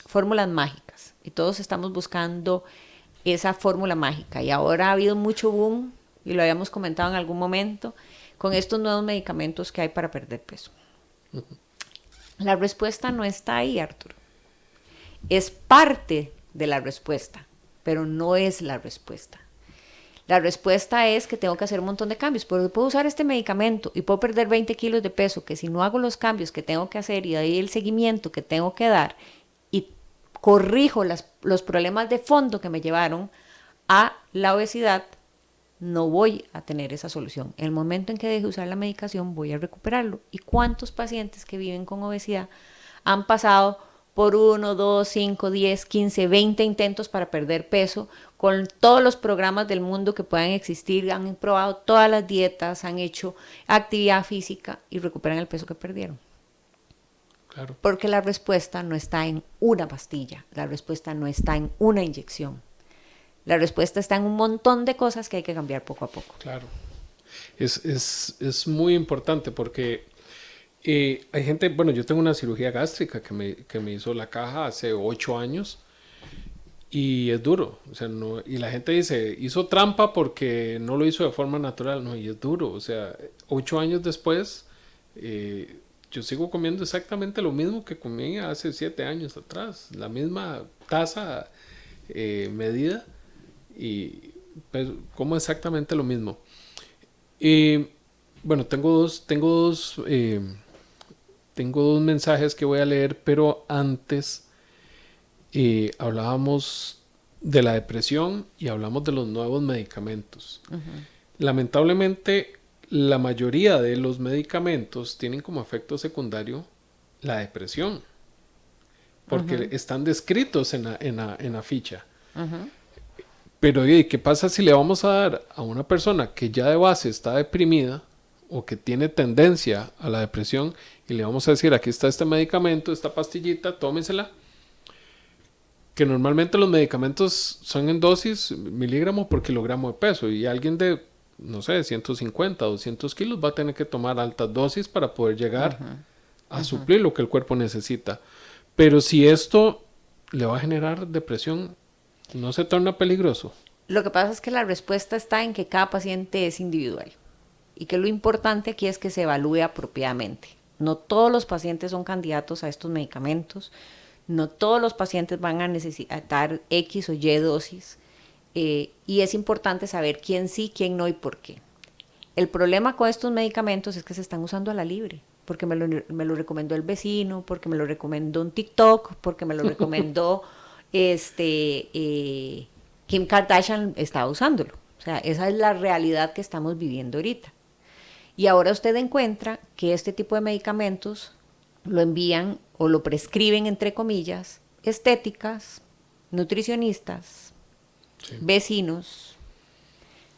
fórmulas mágicas y todos estamos buscando esa fórmula mágica y ahora ha habido mucho boom, y lo habíamos comentado en algún momento, con estos nuevos medicamentos que hay para perder peso. La respuesta no está ahí, Arturo. Es parte de la respuesta, pero no es la respuesta. La respuesta es que tengo que hacer un montón de cambios, porque puedo usar este medicamento y puedo perder 20 kilos de peso, que si no hago los cambios que tengo que hacer y de ahí el seguimiento que tengo que dar y corrijo los problemas de fondo que me llevaron a la obesidad, no voy a tener esa solución. En el momento en que deje de usar la medicación voy a recuperarlo. ¿Y cuántos pacientes que viven con obesidad han pasado por 1, 2, 5, 10, 15, 20 intentos para perder peso, con todos los programas del mundo que puedan existir, han probado todas las dietas, han hecho actividad física y recuperan el peso que perdieron? Claro. Porque la respuesta no está en una pastilla, la respuesta no está en una inyección. La respuesta está en un montón de cosas que hay que cambiar poco a poco. Claro. Es muy importante porque hay gente, bueno, yo tengo una cirugía gástrica que me hizo la caja hace 8 años y es duro. O sea, no, y la gente dice, hizo trampa porque no lo hizo de forma natural. No, y es duro. O sea, 8 años después, yo sigo comiendo exactamente lo mismo que comía hace 7 años atrás. La misma taza medida. Y pues, como exactamente lo mismo. Bueno, tengo dos mensajes que voy a leer, pero antes hablábamos de la depresión y hablamos de los nuevos medicamentos. Lamentablemente, la mayoría de los medicamentos tienen como efecto secundario la depresión, porque están descritos en la ficha. Pero ¿qué pasa si le vamos a dar a una persona que ya de base está deprimida o que tiene tendencia a la depresión y le vamos a decir, aquí está este medicamento, esta pastillita, tómensela? Que normalmente los medicamentos son en dosis miligramo por kilogramo de peso y alguien de, no sé, 150, 200 kilos va a tener que tomar altas dosis para poder llegar a suplir lo que el cuerpo necesita. Pero si esto le va a generar depresión, ¿no se torna peligroso? Lo que pasa es que la respuesta está en que cada paciente es individual y que lo importante aquí es que se evalúe apropiadamente. No todos los pacientes son candidatos a estos medicamentos, no todos los pacientes van a necesitar X o Y dosis y es importante saber quién sí, quién no y por qué. El problema con estos medicamentos es que se están usando a la libre, porque me lo recomendó el vecino, porque me lo recomendó un TikTok, porque me lo recomendó Kim Kardashian estaba usándolo. O sea, esa es la realidad que estamos viviendo ahorita. Y ahora usted encuentra que este tipo de medicamentos lo envían o lo prescriben, entre comillas, estéticas, nutricionistas, Sí. vecinos,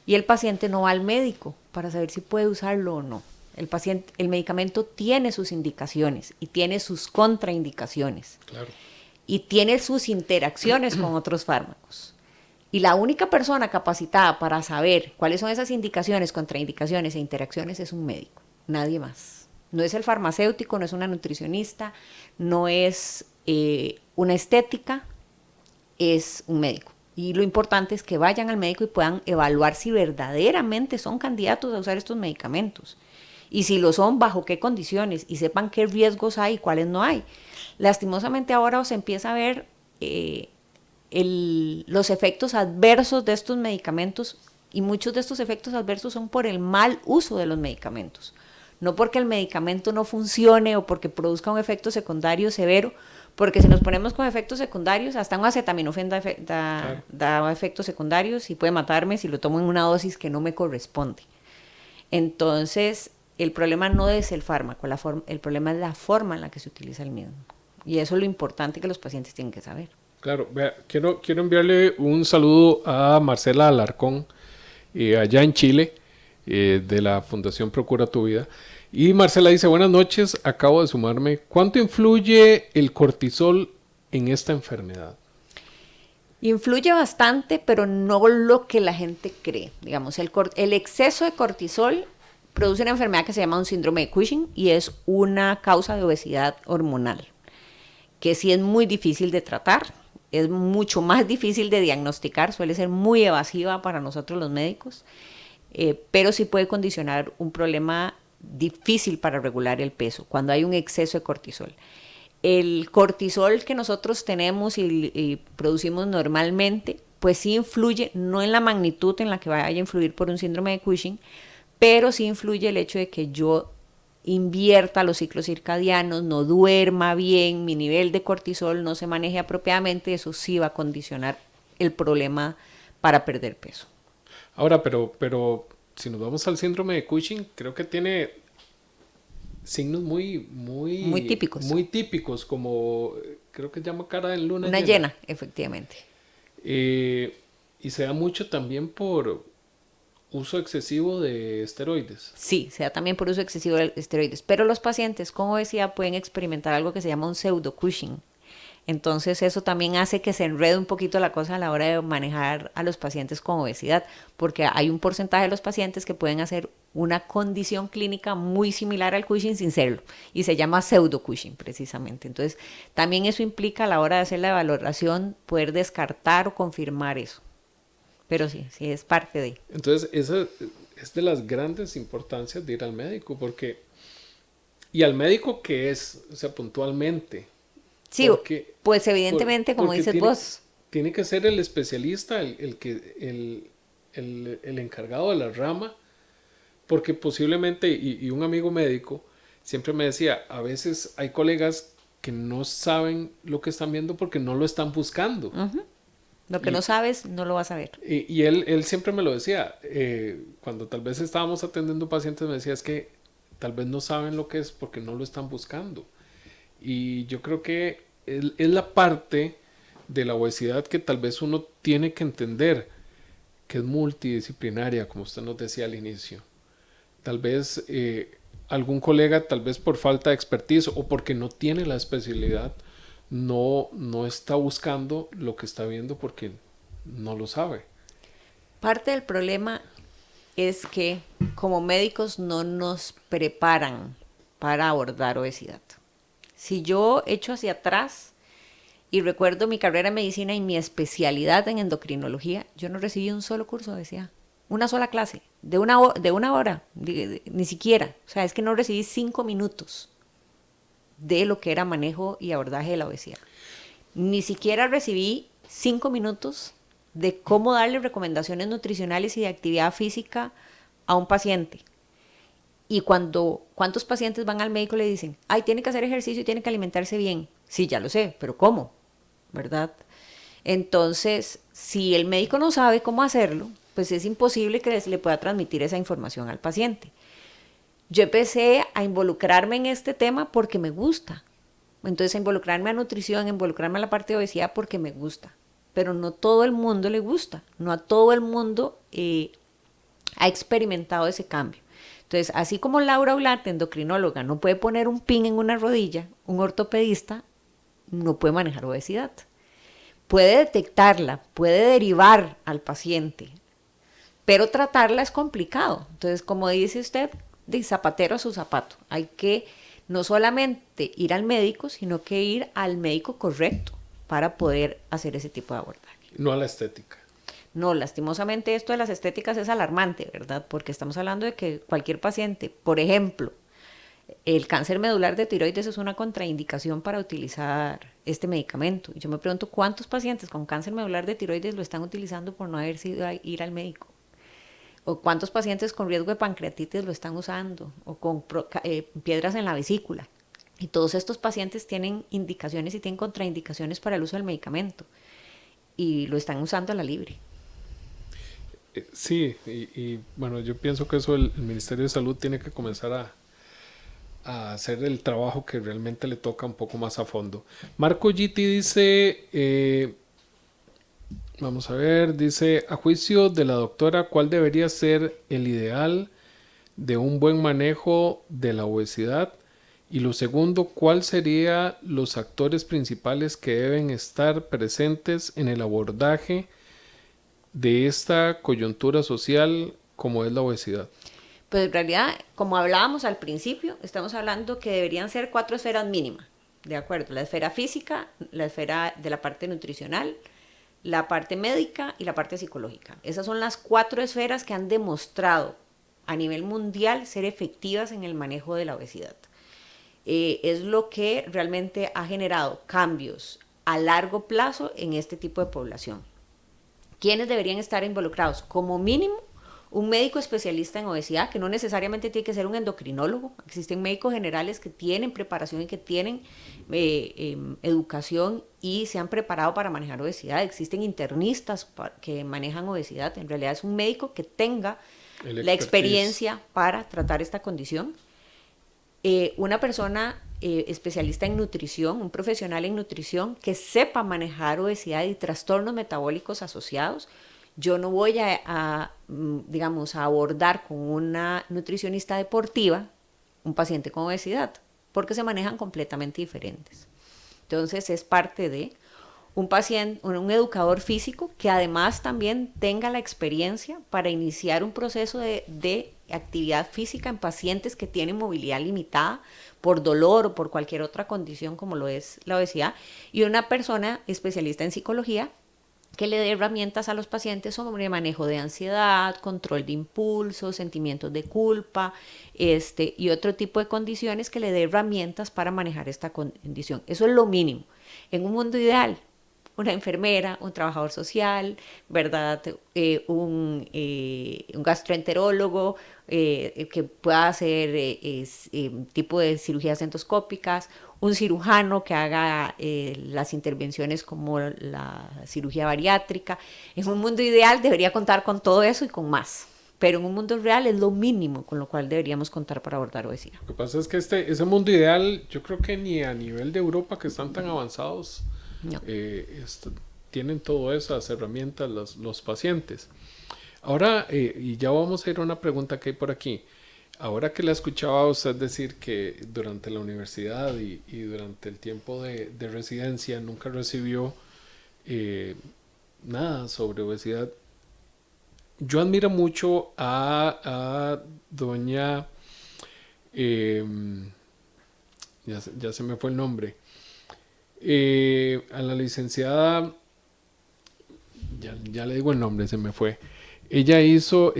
y el paciente no va al médico para saber si puede usarlo o no. El medicamento tiene sus indicaciones y tiene sus contraindicaciones. Claro. Y tiene sus interacciones con otros fármacos. Y la única persona capacitada para saber cuáles son esas indicaciones, contraindicaciones e interacciones es un médico, nadie más. No es el farmacéutico, no es una nutricionista, no es una estética, es un médico. Y lo importante es que vayan al médico y puedan evaluar si verdaderamente son candidatos a usar estos medicamentos. Y si lo son, bajo qué condiciones, y sepan qué riesgos hay y cuáles no hay. Lastimosamente ahora se empieza a ver los efectos adversos de estos medicamentos, y muchos de estos efectos adversos son por el mal uso de los medicamentos. No porque el medicamento no funcione o porque produzca un efecto secundario severo, porque si nos ponemos con efectos secundarios, hasta un acetaminofén da efectos secundarios y puede matarme si lo tomo en una dosis que no me corresponde. Entonces, el problema no es el fármaco, el problema es la forma en la que se utiliza el mismo. Y eso es lo importante que los pacientes tienen que saber. Claro, vea, quiero enviarle un saludo a Marcela Alarcón, allá en Chile, de la Fundación Procura tu Vida. Y Marcela dice, buenas noches, acabo de sumarme. ¿Cuánto influye el cortisol en esta enfermedad? Influye bastante, pero no lo que la gente cree. Digamos, el exceso de cortisol produce una enfermedad que se llama un síndrome de Cushing y es una causa de obesidad hormonal, que sí es muy difícil de tratar, es mucho más difícil de diagnosticar, suele ser muy evasiva para nosotros los médicos, pero sí puede condicionar un problema difícil para regular el peso, cuando hay un exceso de cortisol. El cortisol que nosotros tenemos y producimos normalmente, pues sí influye, no en la magnitud en la que vaya a influir por un síndrome de Cushing, pero sí influye el hecho de que yo invierta los ciclos circadianos, no duerma bien, mi nivel de cortisol no se maneje apropiadamente, eso sí va a condicionar el problema para perder peso. Ahora, pero si nos vamos al síndrome de Cushing, creo que tiene signos muy típicos. Muy típicos, como creo que se llama cara de luna Una llena, efectivamente. Y se da mucho también por uso excesivo de esteroides. Sí, se da también por uso excesivo de esteroides, pero los pacientes con obesidad pueden experimentar algo que se llama un pseudo Cushing. Entonces eso también hace que se enrede un poquito la cosa a la hora de manejar a los pacientes con obesidad, porque hay un porcentaje de los pacientes que pueden hacer una condición clínica muy similar al Cushing sin serlo, y se llama pseudo Cushing precisamente. Entonces también eso implica a la hora de hacer la valoración poder descartar o confirmar eso. Pero sí es parte de. Entonces esa es de las grandes importancias de ir al médico, porque y al médico que es, o sea, puntualmente. Sí, pues evidentemente, como dices vos. Tiene que ser el especialista, el encargado de la rama, porque posiblemente, y un amigo médico siempre me decía, a veces hay colegas que no saben lo que están viendo porque no lo están buscando. Uh-huh. Lo que no sabes, no lo vas a ver. Y él siempre me lo decía, cuando tal vez estábamos atendiendo pacientes, me decía, es que tal vez no saben lo que es porque no lo están buscando. Y yo creo que es la parte de la obesidad que tal vez uno tiene que entender, que es multidisciplinaria, como usted nos decía al inicio. Tal vez algún colega, tal vez por falta de expertise o porque no tiene la especialidad, no está buscando lo que está viendo porque no lo sabe. Parte del problema es que como médicos no nos preparan para abordar obesidad. Si yo echo hacia atrás y recuerdo mi carrera en medicina y mi especialidad en endocrinología, yo no recibí un solo curso de obesidad, una sola clase, de una hora, ni siquiera. O sea, es que no recibí 5 minutos de lo que era manejo y abordaje de la obesidad. Ni siquiera recibí 5 minutos de cómo darle recomendaciones nutricionales y de actividad física a un paciente. Y ¿cuántos pacientes van al médico y le dicen, ay, tiene que hacer ejercicio y tiene que alimentarse bien? Sí, ya lo sé, pero ¿cómo? ¿Verdad? Entonces, si el médico no sabe cómo hacerlo, pues es imposible que le pueda transmitir esa información al paciente. Yo empecé a involucrarme en este tema porque me gusta. Entonces, a involucrarme a nutrición, a involucrarme a la parte de obesidad porque me gusta. pero no todo el mundo le gusta, no a todo el mundo ha experimentado ese cambio. Entonces, así como Laura Ulate, endocrinóloga, no puede poner un pin en una rodilla, un ortopedista no puede manejar obesidad. Puede detectarla, puede derivar al paciente, pero tratarla es complicado. Entonces, como dice usted, de zapatero a su zapato. Hay que no solamente ir al médico, sino que ir al médico correcto para poder hacer ese tipo de abordaje. No a la estética. No, lastimosamente esto de las estéticas es alarmante, ¿verdad? Porque estamos hablando de que cualquier paciente, por ejemplo, el cáncer medular de tiroides es una contraindicación para utilizar este medicamento. Y yo me pregunto cuántos pacientes con cáncer medular de tiroides lo están utilizando por no haber sido a ir al médico. O cuántos pacientes con riesgo de pancreatitis lo están usando, o con piedras en la vesícula. Y todos estos pacientes tienen indicaciones y tienen contraindicaciones para el uso del medicamento. Y lo están usando a la libre. Sí, y bueno, yo pienso que eso el Ministerio de Salud tiene que comenzar a hacer el trabajo que realmente le toca un poco más a fondo. Marco Gitti dice, vamos a ver, dice, a juicio de la doctora, ¿cuál debería ser el ideal de un buen manejo de la obesidad? Y lo segundo, ¿cuál serían los actores principales que deben estar presentes en el abordaje de esta coyuntura social como es la obesidad? Pues en realidad, como hablábamos al principio, estamos hablando que deberían ser 4 esferas mínimas, ¿de acuerdo? La esfera física, la esfera de la parte nutricional, la parte médica y la parte psicológica. Esas son las 4 esferas que han demostrado a nivel mundial ser efectivas en el manejo de la obesidad. Es lo que realmente ha generado cambios a largo plazo en este tipo de población. ¿Quiénes deberían estar involucrados? Como mínimo, un médico especialista en obesidad, que no necesariamente tiene que ser un endocrinólogo. Existen médicos generales que tienen preparación y que tienen educación y se han preparado para manejar obesidad. Existen internistas que manejan obesidad. En realidad es un médico que tenga la experiencia para tratar esta condición. Una persona especialista en nutrición, un profesional en nutrición que sepa manejar obesidad y trastornos metabólicos asociados. Yo no voy digamos, a abordar con una nutricionista deportiva un paciente con obesidad, porque se manejan completamente diferentes. Entonces es parte de un paciente, un educador físico que además también tenga la experiencia para iniciar un proceso de actividad física en pacientes que tienen movilidad limitada por dolor o por cualquier otra condición como lo es la obesidad, y una persona especialista en psicología que le dé herramientas a los pacientes sobre manejo de ansiedad, control de impulsos, sentimientos de culpa, y otro tipo de condiciones, que le dé herramientas para manejar esta condición. Eso es lo mínimo. En un mundo ideal, una enfermera, un trabajador social, ¿verdad? Un gastroenterólogo que pueda hacer tipo de cirugías endoscópicas, un cirujano que haga las intervenciones como la cirugía bariátrica. En un mundo ideal debería contar con todo eso y con más, pero en un mundo real es lo mínimo con lo cual deberíamos contar para abordar obesidad. Lo que pasa es que ese mundo ideal, yo creo que ni a nivel de Europa, que están tan avanzados, no. Tienen todas esas herramientas los pacientes. Ahora, y ya vamos a ir a una pregunta que hay por aquí. Ahora que le escuchaba a usted decir que durante la universidad y durante el tiempo de residencia nunca recibió nada sobre obesidad, yo admiro mucho a doña, ya se me fue el nombre, a la licenciada, ya le digo el nombre, se me fue. Ella hizo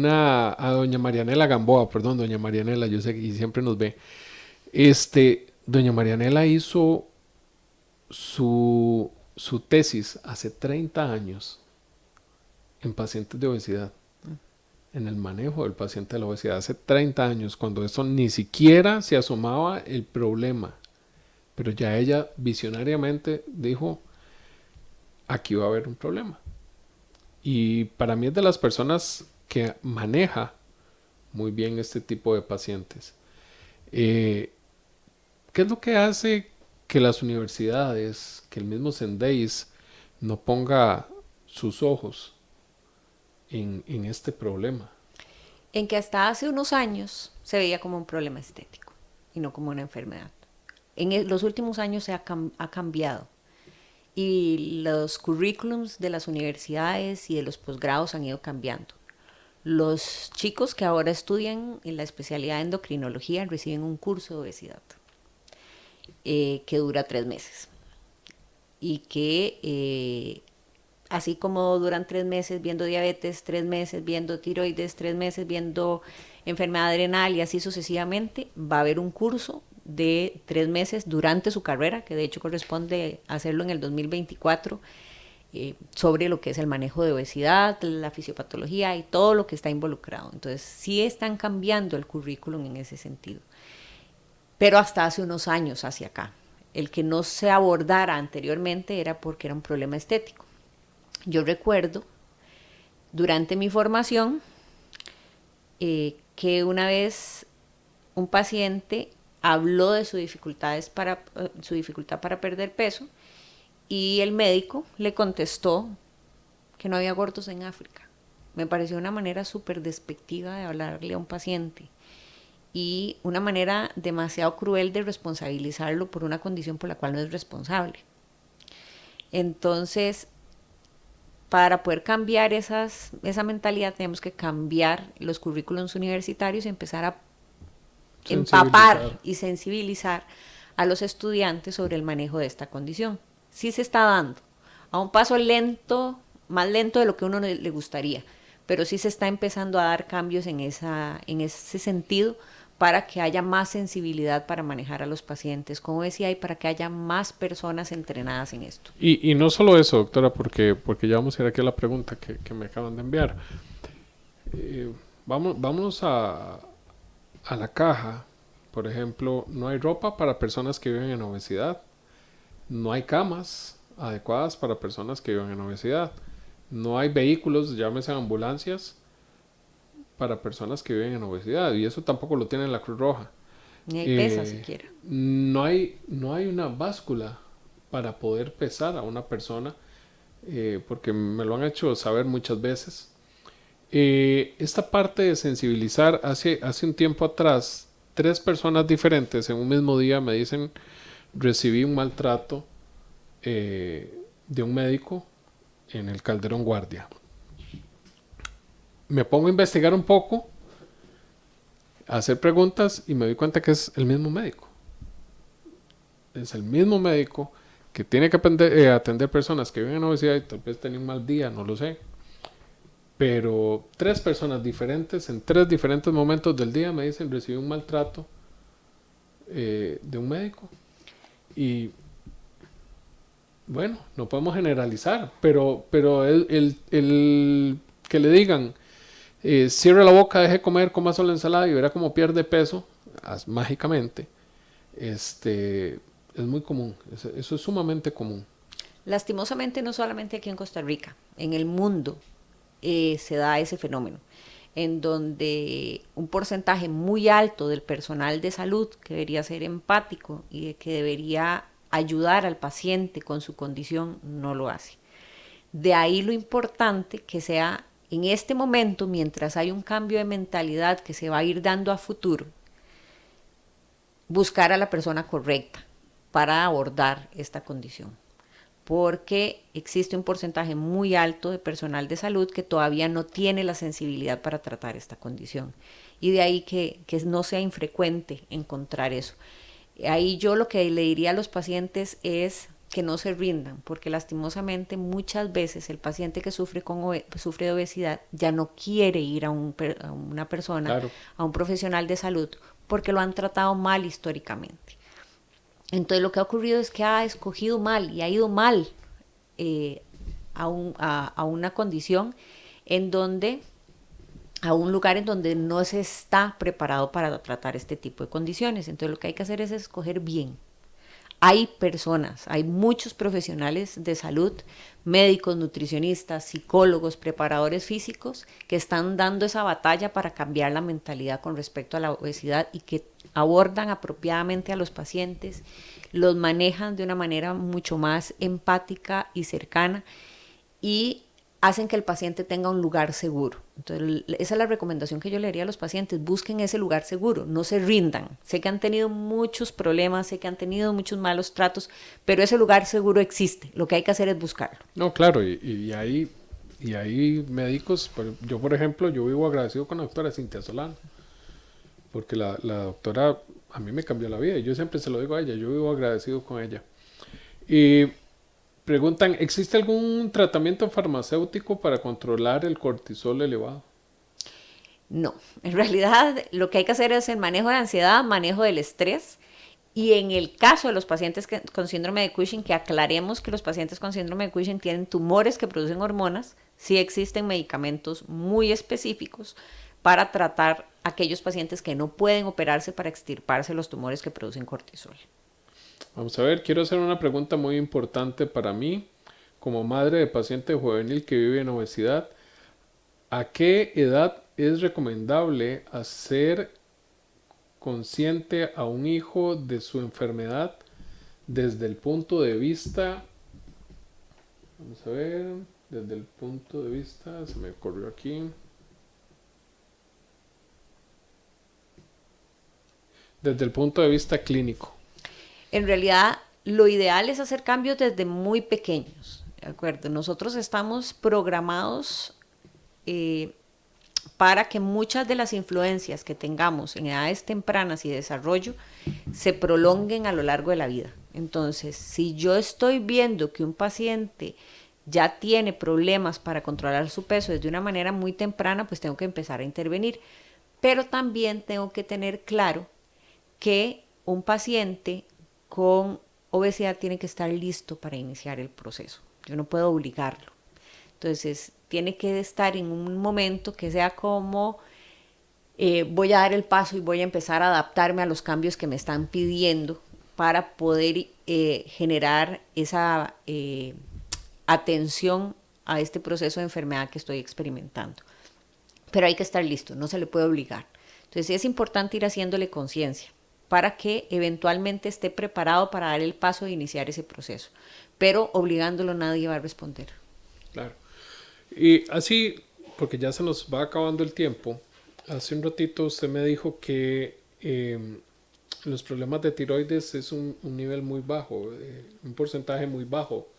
a doña Marianela Gamboa, perdón, doña Marianela, yo sé que siempre nos ve. Doña Marianela hizo su tesis hace 30 años en pacientes de obesidad, en el manejo del paciente de la obesidad, hace 30 años, cuando eso ni siquiera se asomaba el problema. Pero ya ella visionariamente dijo, aquí va a haber un problema. Y para mí es de las personas que maneja muy bien este tipo de pacientes. ¿qué es lo que hace que las universidades, que el mismo Sendeis no ponga sus ojos en este problema? En que hasta hace unos años se veía como un problema estético y no como una enfermedad. Los últimos años ha cambiado y los currículums de las universidades y de los posgrados han ido cambiando. Los chicos que ahora estudian en la especialidad de endocrinología reciben un curso de obesidad que dura 3 meses y que así como duran 3 meses viendo diabetes, 3 meses viendo tiroides, 3 meses viendo enfermedad renal y así sucesivamente, va a haber un curso de 3 meses durante su carrera, que de hecho corresponde hacerlo en el 2024, sobre lo que es el manejo de obesidad, la fisiopatología y todo lo que está involucrado. Entonces sí están cambiando el currículum en ese sentido, pero hasta hace unos años hacia acá. El que no se abordara anteriormente era porque era un problema estético. Yo recuerdo durante mi formación que una vez un paciente habló de su dificultad para perder peso y el médico le contestó que no había gordos en África. Me pareció una manera súper despectiva de hablarle a un paciente y una manera demasiado cruel de responsabilizarlo por una condición por la cual no es responsable. Entonces, para poder cambiar esa mentalidad tenemos que cambiar los currículums universitarios y empezar a empapar y sensibilizar a los estudiantes sobre el manejo de esta condición. Sí se está dando, a un paso lento, más lento de lo que a uno le gustaría, pero sí se está empezando a dar cambios en ese sentido para que haya más sensibilidad para manejar a los pacientes con obesidad y para que haya más personas entrenadas en esto. Y no solo eso, doctora, porque ya vamos a ir aquí a la pregunta que me acaban de enviar. Vámonos a la caja. Por ejemplo, no hay ropa para personas que viven en obesidad. No hay camas adecuadas para personas que viven en obesidad. No hay vehículos, llámese ambulancias, para personas que viven en obesidad. Y eso tampoco lo tiene la Cruz Roja. Ni hay pesas siquiera. No hay una báscula para poder pesar a una persona, porque me lo han hecho saber muchas veces. Esta parte de sensibilizar, hace un tiempo atrás, 3 personas diferentes en un mismo día me dicen: recibí un maltrato de un médico en el Calderón Guardia. Me pongo a investigar un poco, a hacer preguntas y me doy cuenta que es el mismo médico. Es el mismo médico que tiene que atender personas que viven en obesidad y tal vez tenía un mal día, no lo sé. Pero 3 personas diferentes en 3 diferentes momentos del día me dicen: recibí un maltrato de un médico. Y bueno, no podemos generalizar, pero el que le digan cierre la boca, deje comer, coma solo ensalada y verá cómo pierde peso mágicamente, es muy común. Eso es sumamente común. Lastimosamente no solamente aquí en Costa Rica, en el mundo se da ese fenómeno, en donde un porcentaje muy alto del personal de salud, que debería ser empático y que debería ayudar al paciente con su condición, no lo hace. De ahí lo importante que sea en este momento, mientras hay un cambio de mentalidad que se va a ir dando a futuro, buscar a la persona correcta para abordar esta condición. Porque existe un porcentaje muy alto de personal de salud que todavía no tiene la sensibilidad para tratar esta condición. Y de ahí que no sea infrecuente encontrar eso. Ahí yo lo que le diría a los pacientes es que no se rindan, porque lastimosamente muchas veces el paciente que sufre de obesidad ya no quiere ir a una persona, claro, a un profesional de salud, porque lo han tratado mal históricamente. Entonces lo que ha ocurrido es que ha escogido mal y ha ido mal a una condición a un lugar en donde no se está preparado para tratar este tipo de condiciones. Entonces lo que hay que hacer es escoger bien Hay personas, hay muchos profesionales de salud, médicos, nutricionistas, psicólogos, preparadores físicos, que están dando esa batalla para cambiar la mentalidad con respecto a la obesidad y que abordan apropiadamente a los pacientes, los manejan de una manera mucho más empática y cercana y hacen que el paciente tenga un lugar seguro. Entonces, esa es la recomendación que yo le haría a los pacientes: busquen ese lugar seguro, no se rindan. Sé que han tenido muchos problemas, sé que han tenido muchos malos tratos, pero ese lugar seguro existe. Lo que hay que hacer es buscarlo. No, claro, y hay médicos, yo por ejemplo, yo vivo agradecido con la doctora Cintia Solano, porque la doctora a mí me cambió la vida, y yo siempre se lo digo a ella, yo vivo agradecido con ella. Y preguntan, ¿existe algún tratamiento farmacéutico para controlar el cortisol elevado? No, en realidad lo que hay que hacer es el manejo de ansiedad, manejo del estrés, y en el caso de los pacientes con síndrome de Cushing, que aclaremos que los pacientes con síndrome de Cushing tienen tumores que producen hormonas, sí existen medicamentos muy específicos para tratar a aquellos pacientes que no pueden operarse para extirparse los tumores que producen cortisol. Vamos a ver, quiero hacer una pregunta muy importante para mí, como madre de paciente juvenil que vive en obesidad. ¿A qué edad es recomendable hacer consciente a un hijo de su enfermedad desde el punto de vista, vamos a ver, desde el punto de vista, se me corrió aquí, desde el punto de vista clínico? En realidad, lo ideal es hacer cambios desde muy pequeños, ¿de acuerdo? Nosotros estamos programados para que muchas de las influencias que tengamos en edades tempranas y desarrollo se prolonguen a lo largo de la vida. Entonces, si yo estoy viendo que un paciente ya tiene problemas para controlar su peso desde una manera muy temprana, pues tengo que empezar a intervenir. Pero también tengo que tener claro que un paciente con obesidad tiene que estar listo para iniciar el proceso. Yo no puedo obligarlo. Entonces, tiene que estar en un momento que sea como voy a dar el paso y voy a empezar a adaptarme a los cambios que me están pidiendo para poder generar esa atención a este proceso de enfermedad que estoy experimentando. Pero hay que estar listo, no se le puede obligar. Entonces, es importante ir haciéndole conciencia para que eventualmente esté preparado para dar el paso de iniciar ese proceso. Pero obligándolo nadie va a responder. Claro. Y así, porque ya se nos va acabando el tiempo, hace un ratito usted me dijo que los problemas de tiroides es un nivel muy bajo, un porcentaje muy bajo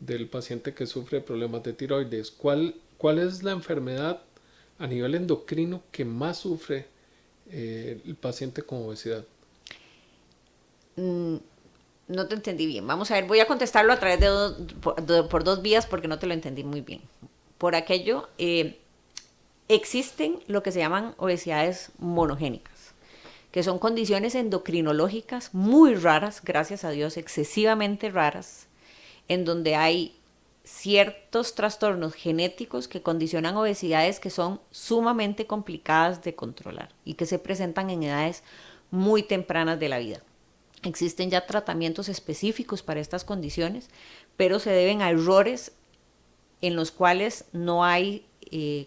del paciente que sufre problemas de tiroides. ¿Cuál es la enfermedad a nivel endocrino que más sufre el paciente con obesidad? No te entendí bien. Vamos a ver, voy a contestarlo a través por dos vías porque no te lo entendí muy bien. Por aquello, existen lo que se llaman obesidades monogénicas, que son condiciones endocrinológicas muy raras, gracias a Dios, excesivamente raras, en donde hay ciertos trastornos genéticos que condicionan obesidades que son sumamente complicadas de controlar y que se presentan en edades muy tempranas de la vida. Existen ya tratamientos específicos para estas condiciones, pero se deben a errores en los cuales no hay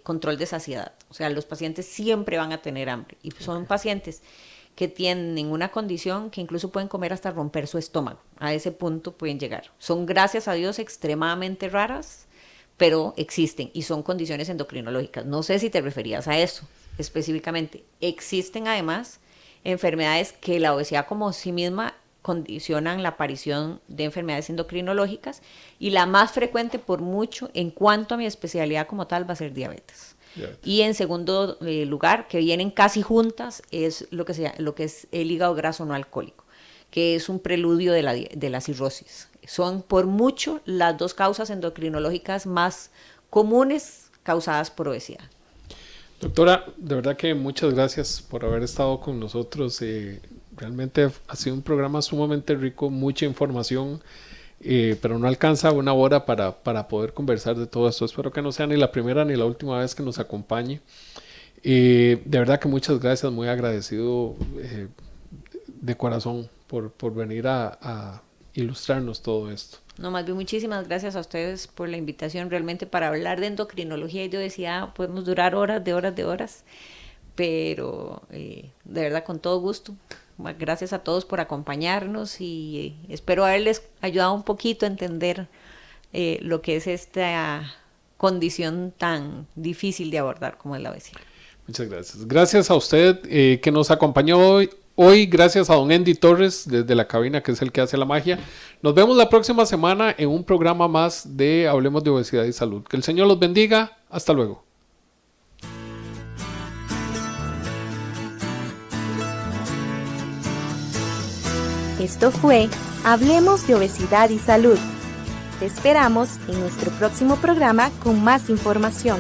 control de saciedad. O sea, los pacientes siempre van a tener hambre y son pacientes que tienen una condición que incluso pueden comer hasta romper su estómago. A ese punto pueden llegar. Son, gracias a Dios, extremadamente raras, pero existen y son condiciones endocrinológicas. No sé si te referías a eso específicamente. Existen además enfermedades que la obesidad como sí misma condicionan la aparición de enfermedades endocrinológicas, y la más frecuente por mucho en cuanto a mi especialidad como tal va a ser diabetes. Y en segundo lugar, que vienen casi juntas, es lo que es el hígado graso no alcohólico, que es un preludio de la cirrosis. Son por mucho las dos causas endocrinológicas más comunes causadas por obesidad. Doctora, de verdad que muchas gracias por haber estado con nosotros. Realmente ha sido un programa sumamente rico, mucha información, pero no alcanza una hora para poder conversar de todo esto. Espero que no sea ni la primera ni la última vez que nos acompañe. De verdad que muchas gracias, muy agradecido de corazón por venir a ilustrarnos todo esto. No, más bien muchísimas gracias a ustedes por la invitación. Realmente para hablar de endocrinología y de obesidad podemos durar horas, pero de verdad con todo gusto. Gracias a todos por acompañarnos y espero haberles ayudado un poquito a entender lo que es esta condición tan difícil de abordar como es la obesidad. Muchas gracias. Gracias a usted que nos acompañó hoy. Gracias a don Andy Torres desde la cabina, que es el que hace la magia. Nos vemos la próxima semana en un programa más de Hablemos de Obesidad y Salud. Que el Señor los bendiga. Hasta luego. Esto fue Hablemos de Obesidad y Salud. Te esperamos en nuestro próximo programa con más información.